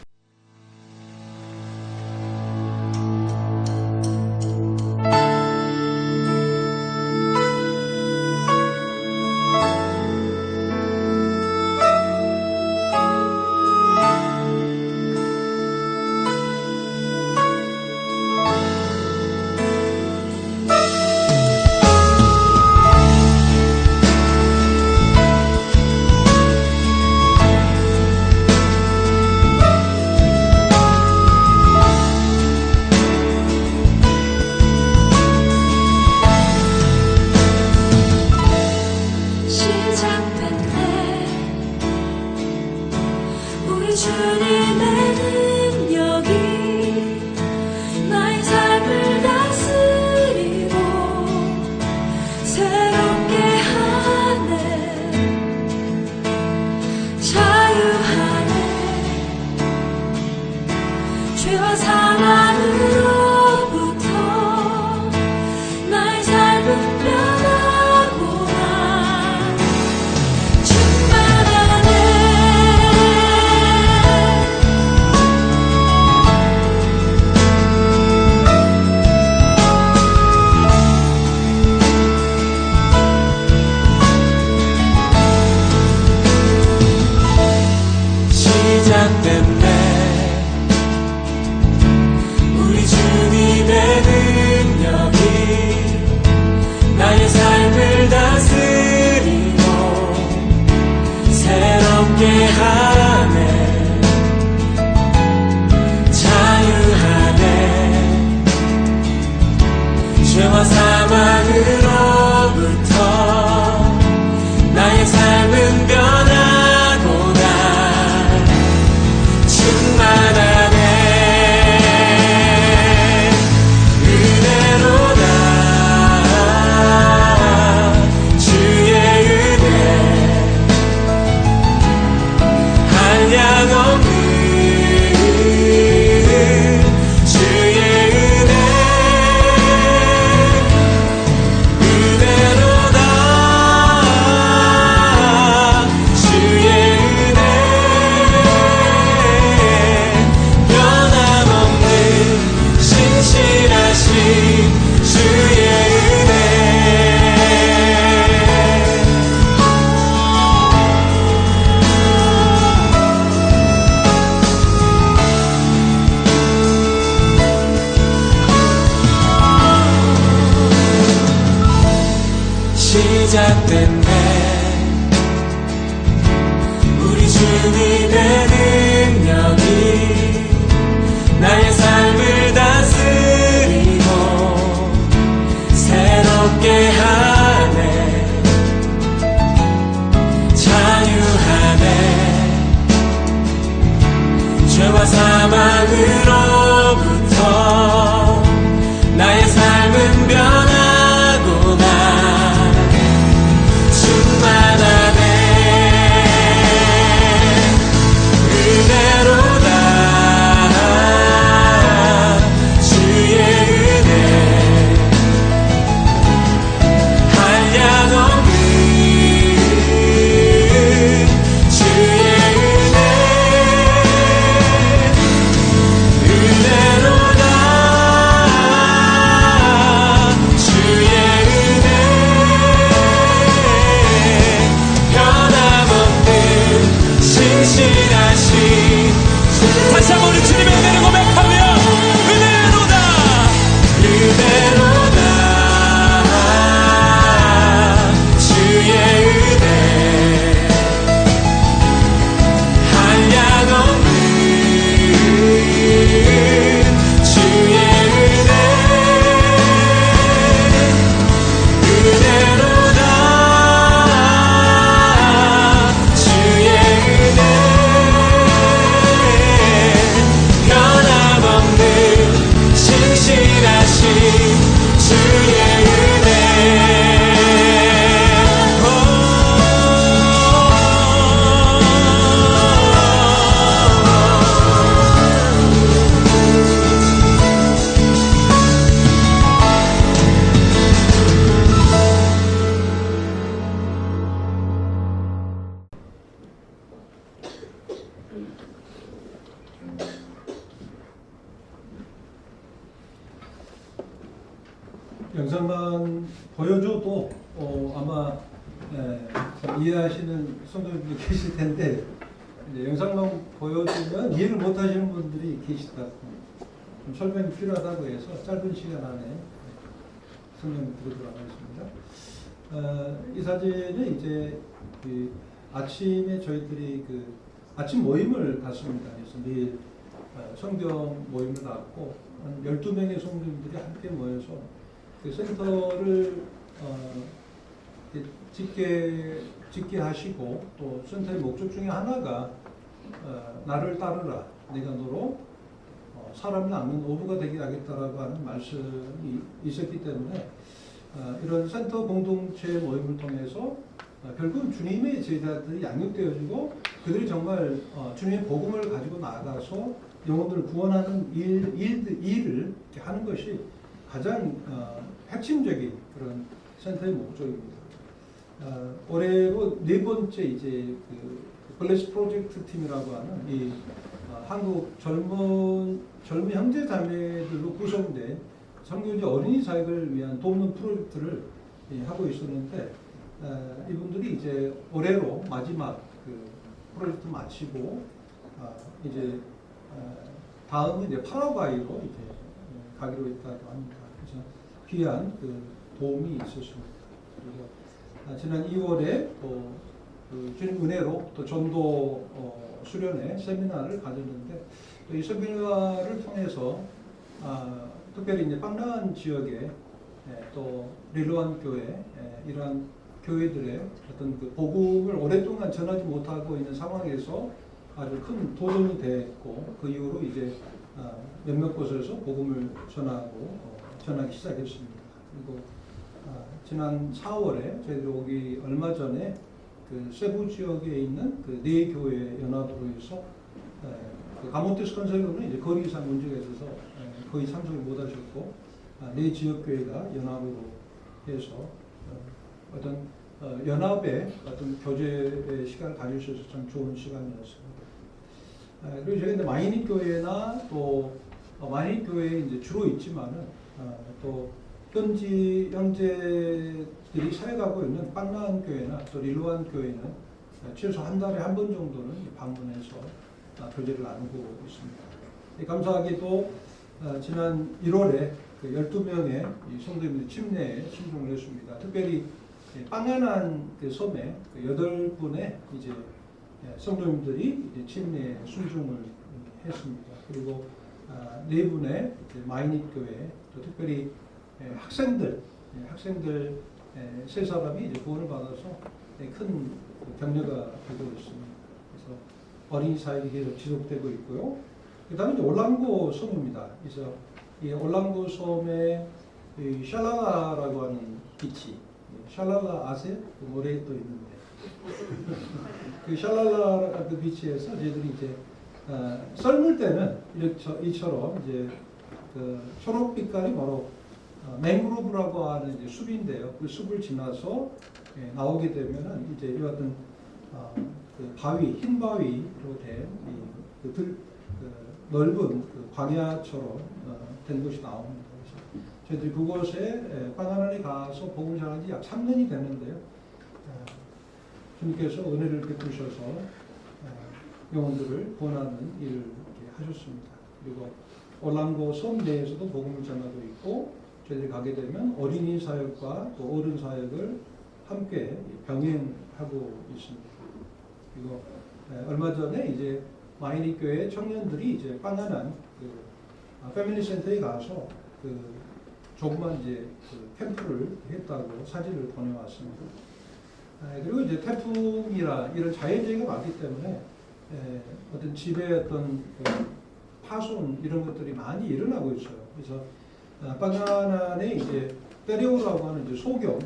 주님의 능력이 나의 삶을 다스리고 새롭게 하네. 자유하네. 죄와 사망으로부터 나의 삶은 변하구나. 충만하네. 은혜로다. 주의 은혜 한량없는 주의 은혜. 은혜로다. 주의 은혜 변함없는 신실하신 다시 한번 우리 주님의 은혜를 고백하며 은혜로다. 은혜로다. 주의 은혜 한량없는 주의 은혜. 은혜로다. 주의 은혜 변함없는 신실하신 주의 은혜. 영상만 보여줘도 아마 이해하시는 성도님들이 계실 텐데 이제 영상만 보여주면 이해를 못하시는 분들이 계시다. 좀 설명이 필요하다고 해서 짧은 시간 안에 설명 드리도록 하겠습니다. 이 사진은 이제 그 아침에 저희들이 그 아침 모임을 갖습니다. 그래서 매일 성경 모임을 갖고 한 12명의 성도님들이 함께 모여서 그 센터를 짓게 하시고 또 센터의 목적 중에 하나가 나를 따르라 내가 너로 사람을 낳는 어부가 되게 하겠다라고 하는 말씀이 있었기 때문에 이런 센터 공동체 모임을 통해서 결국 주님의 제자들이 양육되어지고 그들이 정말 주님의 복음을 가지고 나아가서 영혼들을 구원하는 일을 하는 것이 가장 핵심적인 그런 센터의 목적입니다. 올해로 네 번째 이제 그 블레스 프로젝트 팀이라고 하는 이 한국 젊은 형제 자매들로 구성된 선교지 어린이 사역을 위한 돕는 프로젝트를 하고 있었는데 이분들이 이제 올해로 마지막 그 프로젝트 마치고 이제 다음은 이제 파라과이로 이제 가기로 했다고 합니다. 그래서 귀한 그 도움이 있었습니다. 그리고 지난 2월에 그 주님 은혜로 또 전도 수련회 세미나를 가졌는데 또 이 세미나를 통해서 특별히 이제 빵란 지역에 또 릴로안 교회 이러한 교회들의 어떤 그 복음을 오랫동안 전하지 못하고 있는 상황에서 아주 큰 도전이 됐고 그 이후로 이제 몇몇 곳에서 복음을 전하기 시작했습니다. 그리고 지난 4월에 저희들이 오기 얼마 전에 그 세부 지역에 있는 그 네 교회 연합으로 해서 그 가모테스 컨설로는 이제 거리상 문제가 있어서 거의 참석을 못하셨고 네 지역 교회가 연합으로 해서 어떤 연합의 어떤 교제의 시간을 가질 수 있어서 참 좋은 시간이었습니다. 그리고 저희 마이닉 교회나 또 마이닉 교회에 이제 주로 있지만은 또 현지 형제들이 사역하고 있는 빵란 교회나 또 릴로안 교회는 최소 한 달에 한 번 정도는 방문해서 교제를 나누고 있습니다. 감사하게도 지난 1월에 그 12명의 성도님들 침례에 신청을 했습니다. 특별히 빵안한 그 섬에 그 8분의 이제 성도님들이 이제 침례 순종을 했습니다. 그리고 네 분의 마이닛 교회, 또 특별히 학생들 세 사람이 이제 구원을 받아서 큰 격려가 되고 있습니다. 그래서 어린이 사역이 계속 지속되고 있고요. 그다음에 이제 올랑고 섬입니다. 그래서 이 올랑고 섬에 이 샬랄라라고 하는 비치, 샬랄라 아세요? 그 노래 또 있는데 그 샬랄라 그 비치에서 저희들이 이제 썰물 때는 이처럼 이제 그 초록빛깔이 바로 맹그로브라고 하는 이제 숲인데요. 그 숲을 지나서 나오게 되면은 이제 이 같은 그 바위, 흰 바위로 된 그 넓은 그 광야처럼 된 곳이 나옵니다. 그래서 저희들이 그곳에 빵하나에 가서 복음을 전한 지 약 3년이 되는데요. 주님께서 은혜를 베푸셔서 영혼들을 구원하는 일을 하셨습니다. 그리고 올랑고 섬 내에서도 복음을 전하고 있고, 저희들이 가게 되면 어린이 사역과 또 어른 사역을 함께 병행하고 있습니다. 그리고 얼마 전에 이제 마이닉 교회 청년들이 이제 빵하난 그 패밀리 센터에 가서 그 조그만 이제 그 캠프를 했다고 사진을 보내왔습니다. 그리고 이제 태풍이나 이런 자연재해가 많기 때문에 어떤 집에 어떤 그 파손 이런 것들이 많이 일어나고 있어요. 그래서 빵하난에 이제 때레오라고 하는 이제 소경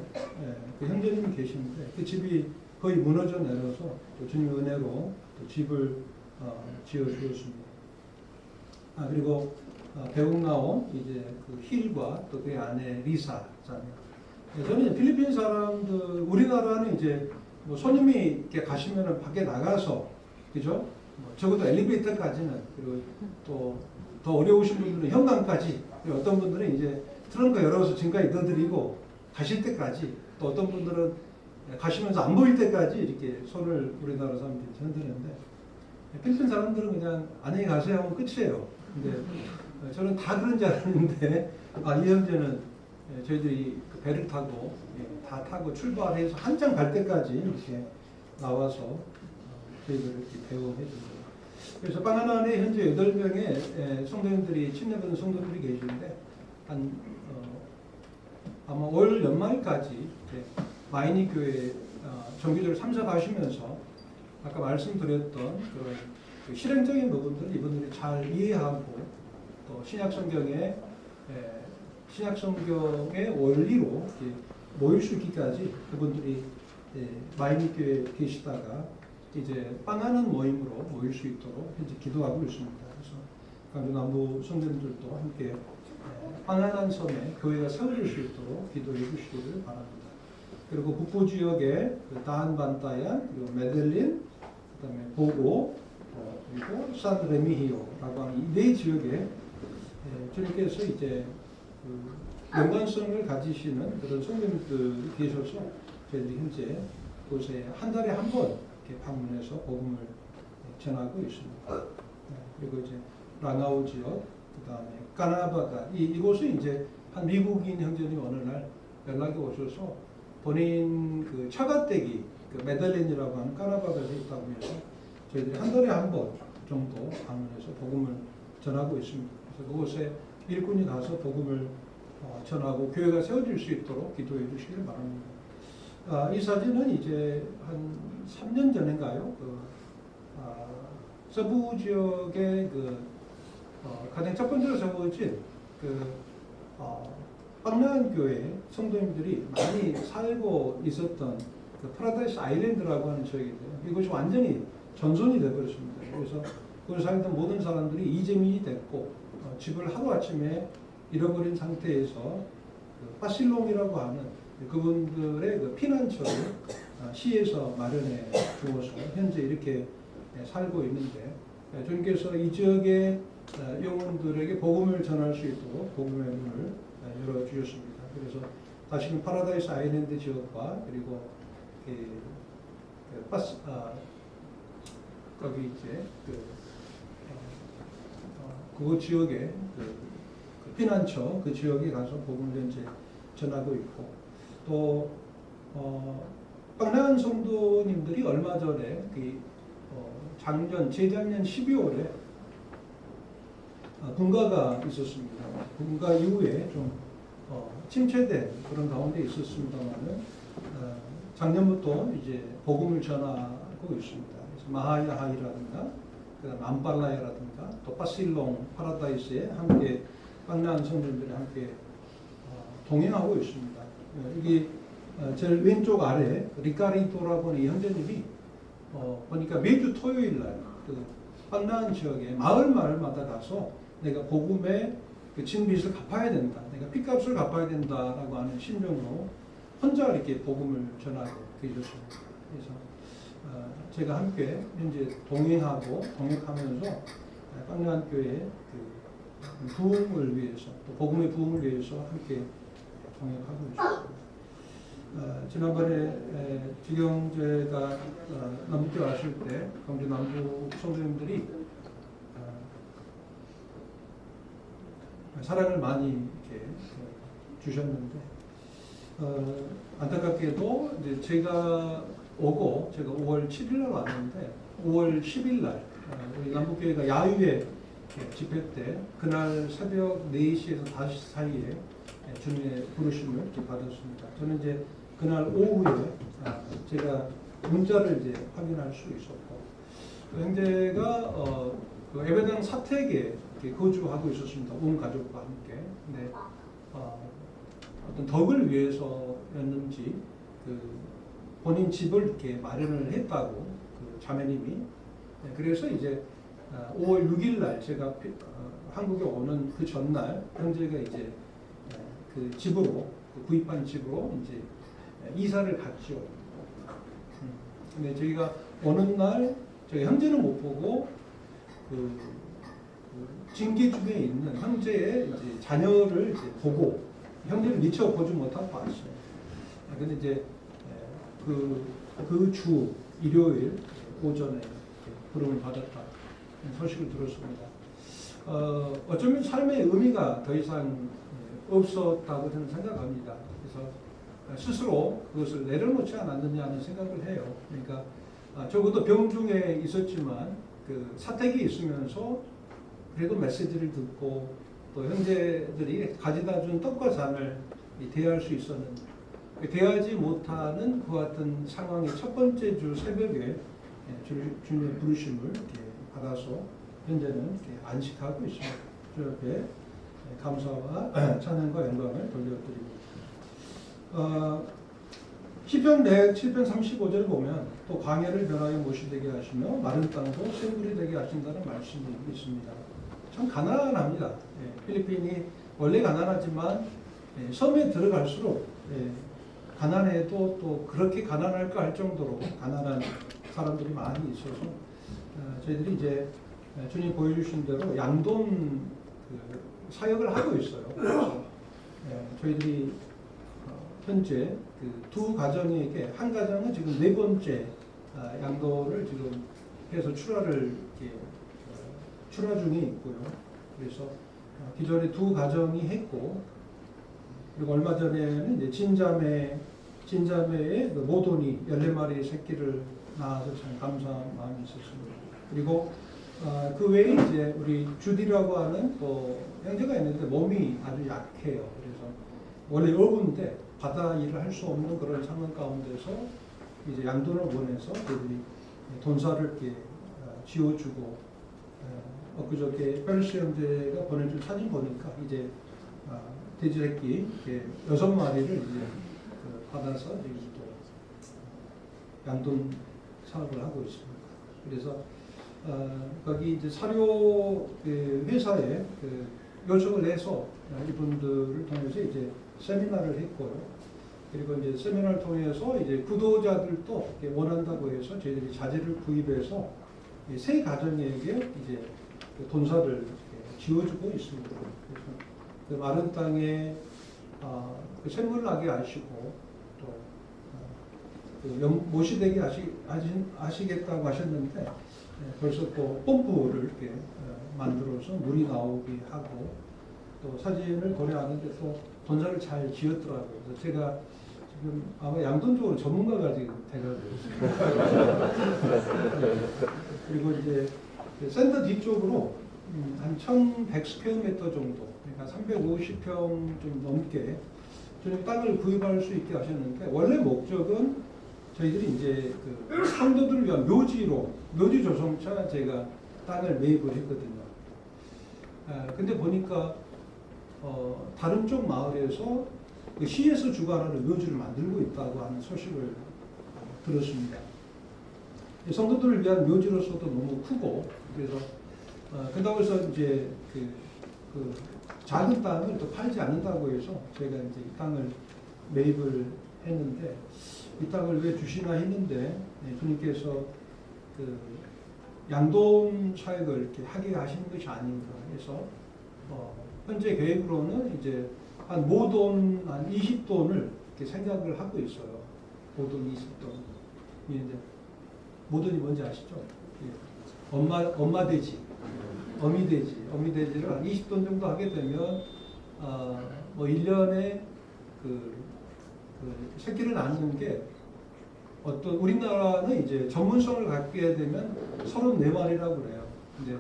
그 형제님이 계시는데 그 집이 거의 무너져 내려서 또 주님의 은혜로 또 집을 지어 주었습니다. 그리고 배웅 나온 이제 그 힐과 또 그의 아내 리사 자매. 저는 필리핀 사람들, 우리나라는 이제 뭐 손님이 이렇게 가시면은 밖에 나가서, 그죠? 적어도 엘리베이터까지는, 그리고 또 더 어려우신 분들은 현관까지, 그리고 어떤 분들은 이제 트렁크 열어서 지금까지 넣어드리고 가실 때까지, 또 어떤 분들은 가시면서 안 보일 때까지 이렇게 손을 우리나라 사람들이 흔드는데, 필리핀 사람들은 그냥 안녕히 가세요 하면 끝이에요. 근데 저는 다 그런 줄 알았는데, 이 형제는 저희들이 그 배를 타고 다 타고 출발해서 한참 갈 때까지 이렇게 나와서 저희들을 이렇게 배웅해 줍니다. 그래서 빵하나에 현재 8명의 성도님들이 침례받은 성도들이 계시는데 아마 올 연말까지 마이닉 교회 정기적으로 참석하시면서 아까 말씀드렸던 그런 그 실행적인 부분들을 이분들이 잘 이해하고 또 신약성경의 원리로 모일 수 있기까지 그분들이 마이닉 교회에 계시다가 이제 빵하는 모임으로 모일 수 있도록 현재 기도하고 있습니다. 그래서 강주 남부 성도님들도 함께 빵하는 섬에 교회가 세워질 수 있도록 기도해 주시기를 바랍니다. 그리고 북부 지역에 그 다한반타얀, 그리고 메델린, 그다음에 보고, 그리고 산레미히오라고 하는 이 네 지역에 주님께서 이제 그 연관성을 가지시는 그런 성도님들이 계셔서 저희들이 현재 그곳에 한 달에 한 번 이렇게 방문해서 복음을 전하고 있습니다. 그리고 이제 라나우 지역, 그다음에 까나바가 이곳은 이제 한 미국인 형제님이 어느 날 연락이 오셔서 본인 그 처갓댁이 그 메달린이라고 하는 까나바가에 있다고 해서 저희들이 한 달에 한 번 정도 방문해서 복음을 전하고 있습니다. 그래서 그곳에 일꾼이 가서 복음을 전하고 교회가 세워질 수 있도록 기도해 주시길 바랍니다. 이 사진은 이제 한 3년 전인가요? 서부 지역의 가장 첫 번째로 세워진 빵나안 교회 성도님들이 많이 살고 있었던 그 파라다이스 아일랜드라고 하는 지역인데요. 이것이 완전히 전손이 되어버렸습니다. 그래서 그걸 살던 모든 사람들이 이재민이 됐고 집을 하루아침에 잃어버린 상태에서 그 파실롱이라고 하는 그분들의 그 피난처를 시에서 마련해 주어서 현재 이렇게 살고 있는데, 주님께서 이 지역의 영혼들에게 복음을 전할 수 있도록 복음의 문을 열어 주셨습니다. 그래서 다시금 파라다이스 아일랜드 지역과 그리고 거기 이제 그 지역의 그 피난처 그 지역에 가서 복음을 현재 전하고 있고, 또 빵나안 성도님들이 얼마 전에 재작년 12월에 분가가 있었습니다. 분가 이후에 좀 침체된 그런 가운데 있었습니다만은 작년부터 이제 복음을 전하고 있습니다. 그래서 마하야하이라든가 그다음 암발라야라든가 또 파실롱 파라다이스에 함께 빵난 성도들이 함께 동행하고 있습니다. 여기 제일 왼쪽 아래 리카리도라고 하는 이 형제님이 보니까 매주 토요일 날그 빵난 지역에 마을마다 가서 내가 복음의 그 진빚을 갚아야 된다. 내가 핏값을 갚아야 된다라고 하는 심정으로 혼자 이렇게 복음을 전하고 계셨습니다. 그래서 제가 함께 현재 동행하고 동역하면서 빵난 교회 그 부흥을 위해서 또 복음의 부흥을 위해서 함께 동역하고 있습니다. 지난번에 지경제가 남북에 왔을 때 광주 남북 성도님들이 사랑을 많이 이렇게 주셨는데 안타깝게도 이제 제가 5월 7일 날 왔는데 5월 10일 날 우리 남북교회가 야유회 집회 때 그날 새벽 4시에서 5시 사이에 주님의 부르심을 이렇게 받았습니다. 저는 이제 그날 오후에 제가 문자를 이제 확인할 수 있었고 형제가 그 예배당 사택에 거주하고 있었습니다. 온 가족과 함께. 근데 어떤 덕을 위해서였는지 그 본인 집을 이렇게 마련을 했다고 그 자매님이. 그래서 이제 5월 6일 날 제가 한국에 오는 그 전날 형제가 이제 그 집으로 그 구입한 집으로 이제 이사를 갔죠. 근데 저희가 오는 날 저희 형제는 못 보고 그 징계 중에 있는 형제의 이제 자녀를 이제 보고 형제를 미처 보지 못하고 왔어요. 근데 이제 그 주 일요일 오전에 부름을 받았다 소식을 들었습니다. 어쩌면 삶의 의미가 더 이상 없었다고 저는 생각합니다. 그래서 스스로 그것을 내려놓지 않았느냐는 생각을 해요. 그러니까 적어도 병중에 있었지만 그 사택이 있으면서 그래도 메시지를 듣고 또 형제들이 가져다 준 떡과 잔을 대할 수 있었는데 대하지 못하는 그 같은 상황의 첫 번째 주 새벽에 주님의 부르심을 이렇게 받아서 현재는 이렇게 안식하고 있습니다. 주 앞에 감사와 찬양과 영광을 돌려드립니다. 시편 35절을 보면 또 광야를 변하여 못이 되게 하시며 마른 땅도 생굴이 되게 하신다는 말씀이 있습니다. 참 가난합니다. 필리핀이 원래 가난하지만 섬에 들어갈수록 가난해도 또 그렇게 가난할까 할 정도로 가난한 사람들이 많이 있어서 저희들이 이제 주님 보여주신 대로 양돈 그 사역을 하고 있어요. 그래서 저희들이 현재 그 두 가정에게 한 가정은 지금 4번째 양도를 지금 해서 출하를 이렇게 출하 중에 있고요. 그래서 기존에 두 가정이 했고 그리고 얼마 전에는 이제 진자매의 그 모돈이 14마리 새끼를 낳아서 참 감사한 마음이 있었습니다. 그리고 그 외에 이제 우리 주디라고 하는 또 형제가 있는데 몸이 아주 약해요. 그래서 원래 어부인데 바다 일을 할 수 없는 그런 상황 가운데서 이제 양돈을 보내서 그들이 돈사를 이렇게 지어주고 엊그저께 펠시 형제가 보내준 사진 보니까 이제 돼지 새끼 6마리를 이제 받아서 지금 또 양돈 사업을 하고 있습니다. 그래서 거기 이제 사료 그 회사에 그 요청을 해서 이분들을 통해서 이제 세미나를 했고요. 그리고 이제 세미나를 통해서 이제 구도자들도 원한다고 해서 저희들이 자재를 구입해서 세 가정에게 이제 그 돈사를 지어주고 있습니다. 그래서 그 마른 땅에 그 샘물 나게 하시고 또 못이 되게 하시겠다고 하셨는데 벌써 또 펌프를 이렇게 만들어서 물이 나오게 하고 또 사진을 고려하는데 또 돈사를 잘 지었더라고요. 그래서 제가 지금 아마 양돈 쪽으로 전문가가 지금 돼가지고 그리고 이제 그 센터 뒤쪽으로 한 1,100스퀘어미터 정도, 그러니까 350평 좀 넘게 저희 땅을 구입할 수 있게 하셨는데, 원래 목적은 저희들이 이제 그 성도들을 위한 묘지 조성차 제가 땅을 매입을 했거든요. 근데 보니까 다른 쪽 마을에서 그 시에서 주관하는 묘지를 만들고 있다고 하는 소식을 들었습니다. 성도들을 위한 묘지로서도 너무 크고, 그래서 그렇다고 해서 이제 그 작은 땅을 또 팔지 않는다고 해서 제가 이제 이 땅을 매입을 했는데, 이 땅을 왜 주시나 했는데, 주님께서 그 양돈 사역을 이렇게 하게 하시는 것이 아닌가 해서 현재 계획으로는 이제 한 모돈 한 20돈을 이렇게 생각을 하고 있어요. 모돈 20돈. 이제 모돈이 뭔지 아시죠? 엄마 돼지, 어미 돼지를 한 20돈 정도 하게 되면 뭐 1년에 그 새끼를 낳는 게 어떤 우리나라는 이제 전문성을 갖게 되면 34마리라고 그래요. 근데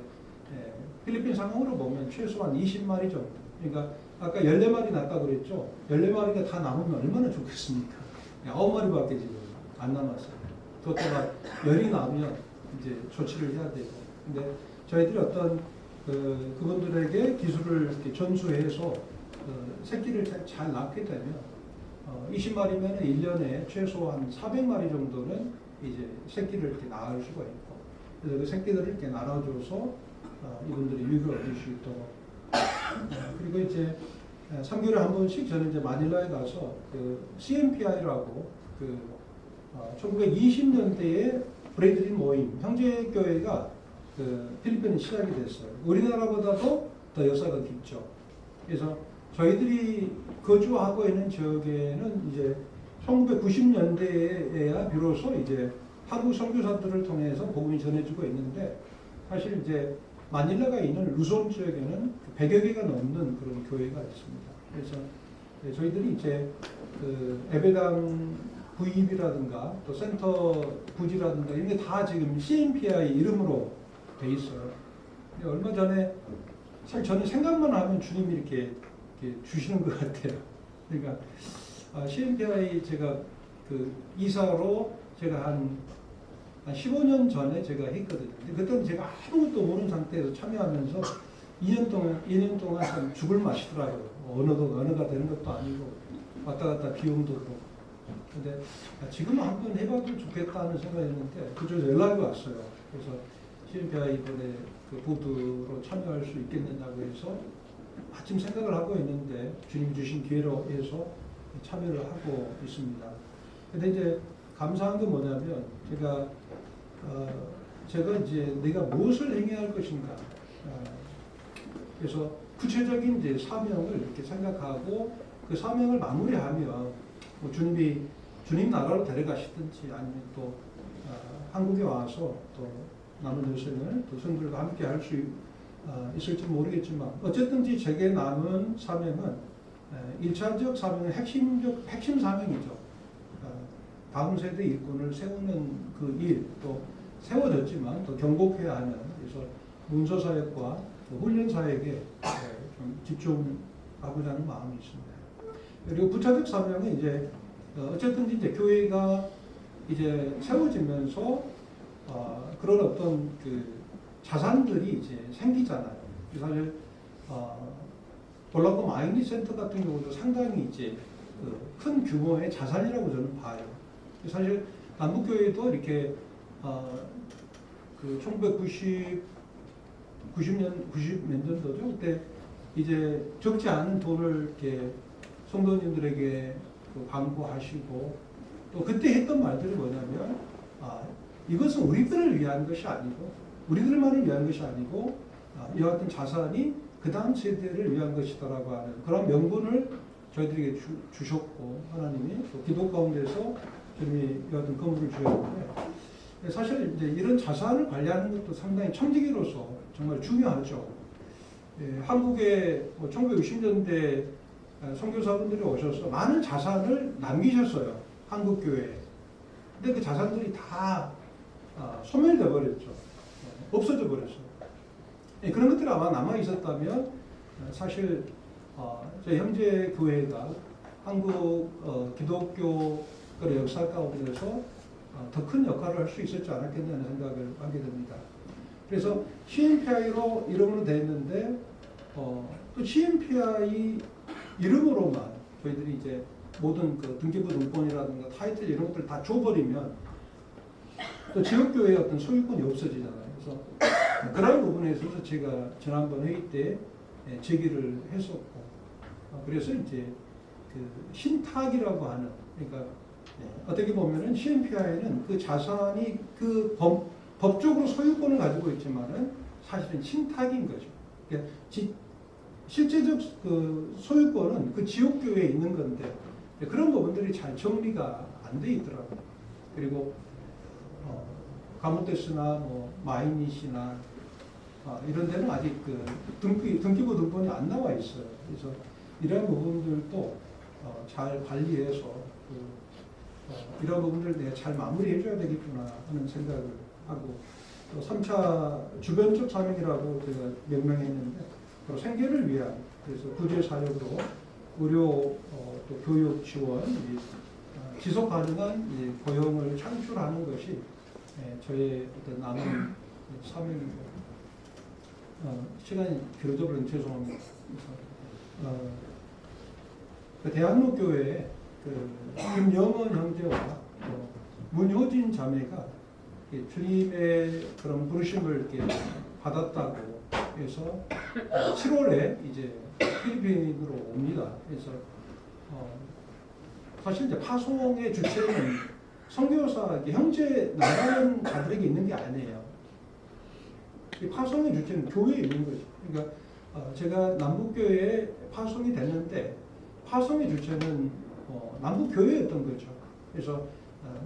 필리핀 상황으로 보면 최소한 20마리 정도. 그러니까 아까 14마리 낳았다 그랬죠. 14마리가 다 남으면 얼마나 좋겠습니까? 9마리밖에 지금 안 남았어요. 그것보다 10이 나오면 이제 조치를 해야 되고. 근데 저희들이 어떤 그분들에게 기술을 이렇게 전수해서 새끼를 잘 낳게 되면 20마리면 1년에 최소한 400마리 정도는 이제 새끼를 이렇게 낳을 수가 있고, 그래서 그 새끼들을 이렇게 나눠줘서 이분들이 유익을 얻을 수 있도록. 그리고 이제 3개월에 한 번씩 저는 이제 마닐라에 가서 그 CMPI라고 그 1920년대에 브레이드리 모임 형제교회가 그 필리핀에 시작이 됐어요. 우리나라보다도 더 역사가 깊죠. 그래서 저희들이 거주하고 있는 지역에는 이제 1990년대에야 비로소 이제 한국 선교사들을 통해서 복음이 전해지고 있는데, 사실 이제 마닐라가 있는 루손 지역에는 100여 개가 넘는 그런 교회가 있습니다. 그래서 저희들이 이제 그 예배당 구입이라든가 또 센터 부지라든가 이런 게 다 지금 CMPI 이름으로 돼 있어요. 얼마 전에 사실 저는 생각만 하면 주님이 이렇게 주시는 것 같아요. 그러니까 CMPI 제가 그 이사로 제가 한 15년 전에 제가 했거든요. 그때는 제가 아무것도 모르는 상태에서 참여하면서 2년 동안 참 죽을 맛이더라고요. 언어가 되는 것도 아니고 왔다 갔다 비용도 그렇고. 근데 지금 한번 해봐도 좋겠다는 생각이었는데 그쪽에서 연락이 왔어요. 그래서 CMPI 이번에 그 보드로 참여할 수 있겠느냐고 해서 마침 생각을 하고 있는데 주님이 주신 기회로 해서 참여를 하고 있습니다. 근데 이제 감사한 건 뭐냐면 제가 이제 내가 무엇을 행해야 할 것인가. 그래서 구체적인 이제 사명을 이렇게 생각하고 그 사명을 마무리하면 뭐 주님 나라로 데려가시든지 아니면 또 한국에 와서 또 남은 여생을 또 성들과 함께 할 수 있을지 모르겠지만 어쨌든지 제게 남은 사명은 1차적 사명은 핵심 사명이죠. 다음 세대 일꾼을 세우는 그 일, 또 세워졌지만 또 경복해야 하는, 그래서 문서 사역과 훈련 사역에 좀 집중하고자 하는 마음이 있습니다. 그리고 부차적 사명은 이제 어쨌든지 이제 교회가 이제 세워지면서 그런 어떤 그 자산들이 이제 생기잖아요. 사실 볼라코 마이니 센터 같은 경우도 상당히 이제 큰 규모의 자산이라고 저는 봐요. 사실 남북교회도 이렇게 그 90년도죠. 그때 이제 적지 않은 돈을 이렇게 성도님들에게 광고하시고, 또 그때 했던 말들이 뭐냐면 이것은 우리들을 위한 것이 아니고 우리들만을 위한 것이 아니고 이와 같은 자산이 그 다음 세대를 위한 것이다라고 하는 그런 명분을 저희들에게 주셨고, 하나님이 또 기도 가운데서 주님이 이와 같은 건물을 주셨는데, 사실 이제 이런 자산을 관리하는 것도 상당히 청지기로서 정말 중요하죠. 한국의 1960년대 선교사분들이 오셔서 많은 자산을 남기셨어요. 한국 교회에. 근데 그 자산들이 다 소멸돼 버렸죠. 없어져 버렸어요. 그런 것들이 아마 남아 있었다면 사실 저희 형제 교회가 한국 기독교 역사 가운데서 더 큰 역할을 할 수 있었지 않았겠냐는 생각을 하게 됩니다. 그래서 CNPI로 이름으로 됐는데 또 CNPI 이름으로만 저희들이 이제 모든 그 등기부 등본이라든가 타이틀 이런 것들 다 줘버리면 또 지역교회의 어떤 소유권이 없어지잖아요. 그래서 그런 부분에 있어서 제가 지난번 회의 때 제기를 했었고, 그래서 이제 그 신탁이라고 하는, 그러니까 어떻게 보면은 CNPI는 그 자산이 그 법적으로 소유권을 가지고 있지만은 사실은 신탁인 거죠. 그러니까 실제적 그 소유권은 그 지역교회에 있는 건데 그런 부분들이 잘 정리가 안 돼 있더라고요. 그리고 가모테스나 뭐 마이닛이나 이런 데는 아직 그 등기부 등본이 안 나와 있어요. 그래서 이런 부분들도 잘 관리해서 이런 부분들을 내가 잘 마무리해 줘야 되겠구나 하는 생각을 하고, 또 3차 주변적 사명이라고 제가 명명했는데 바로 생계를 위한, 그래서 구제 사역으로 의료 또 교육 지원, 지속 가능한 고용을 창출하는 것이 저의 어떤 남은 사명입니다. 시간이 길어져 버려서 죄송합니다. 그 대학로교회에 김영원 형제와 문효진 자매가 주님의 그런 부르심을 이렇게 받았다고 해서 7월에 이제 필리핀으로 옵니다. 그래서 사실 이제 파송의 주체는 선교사 형제 나가는 자들에게 있는 게 아니에요. 이 파송의 주체는 교회에 있는 거죠. 그러니까 제가 남북교회에 파송이 됐는데 파송의 주체는 남북교회였던 거죠. 그래서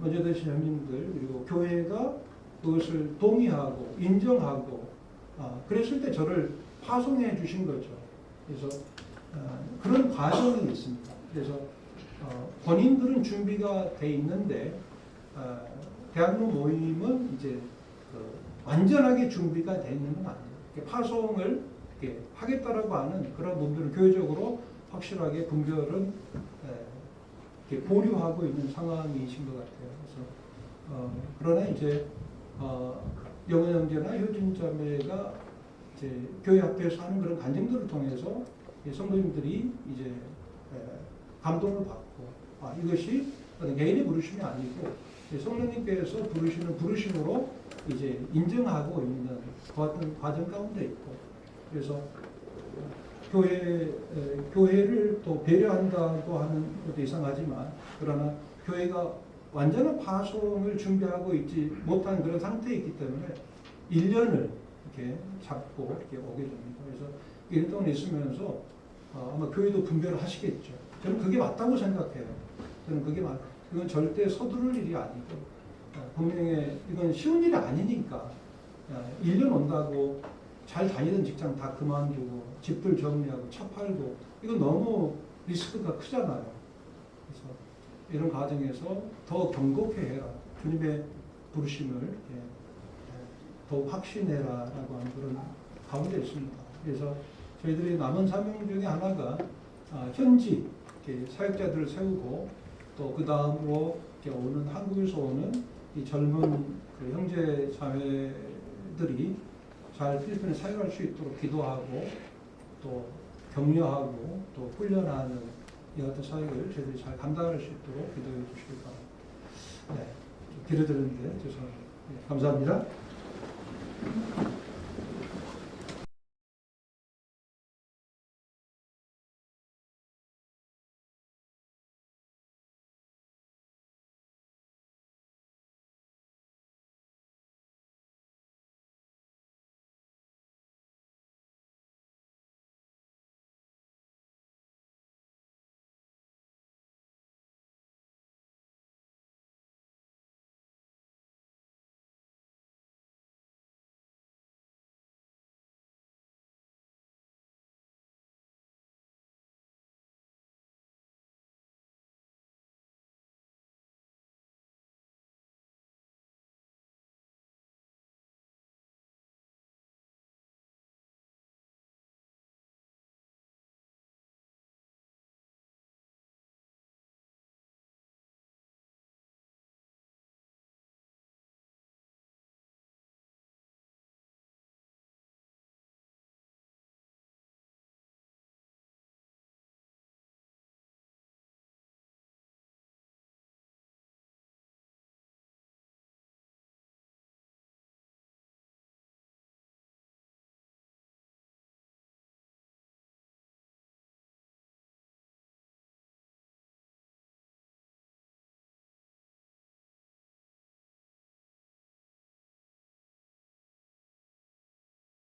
먼저 되신 형님들 그리고 교회가 그것을 동의하고 인정하고 그랬을 때 저를 파송해 주신 거죠. 그래서 그런 과정이 있습니다. 그래서 본인들은 준비가 돼 있는데 대학로 모임은 이제 완전하게 준비가 돼 있는 건 아니에요. 파송을 하겠다라고 하는 그런 분들은 교회적으로 확실하게 분별은 보류하고 있는 상황이신 것 같아요. 그래서 그러나 이제 영원 형제나 효진 자매가 이제 교회 앞에서 하는 그런 간증들을 통해서 성도님들이 이제 감동을 받고 이것이 어떤 개인의 부르심이 아니고 성령님께서 부르시는 부르심으로 이제 인정하고 있는 그 같은 과정 가운데 있고, 그래서 교회를 또 배려한다고 하는 것도 이상하지만, 그러나 교회가 완전한 파송을 준비하고 있지 못한 그런 상태에 있기 때문에 1년을 이렇게 잡고 이렇게 오게 됩니다. 그래서 1년 동안 있으면서 아마 교회도 분별을 하시겠죠. 저는 그게 맞다고 생각해요. 저는 이건 절대 서두를 일이 아니고, 분명히 이건 쉬운 일이 아니니까 1년 온다고 잘 다니던 직장 다 그만두고 집들 정리하고 차 팔고 이건 너무 리스크가 크잖아요. 그래서 이런 과정에서 더 경고케 해라. 주님의 부르심을 더욱 확신해라라고 하는 그런 가운데 있습니다. 그래서 저희들이 남은 사명 중에 하나가 현지 사역자들을 세우고 또 그 다음으로 오는 한국에서 오는 이 젊은 그 형제 자매들이 잘 필리핀에 사역할 수 있도록 기도하고 또 격려하고 또 훈련하는 이 같은 사역을 저희들이 잘 감당할 수 있도록 기도해 주시기 바랍니다. 네, 좀 길어졌는데 죄송합니다. 네, 감사합니다.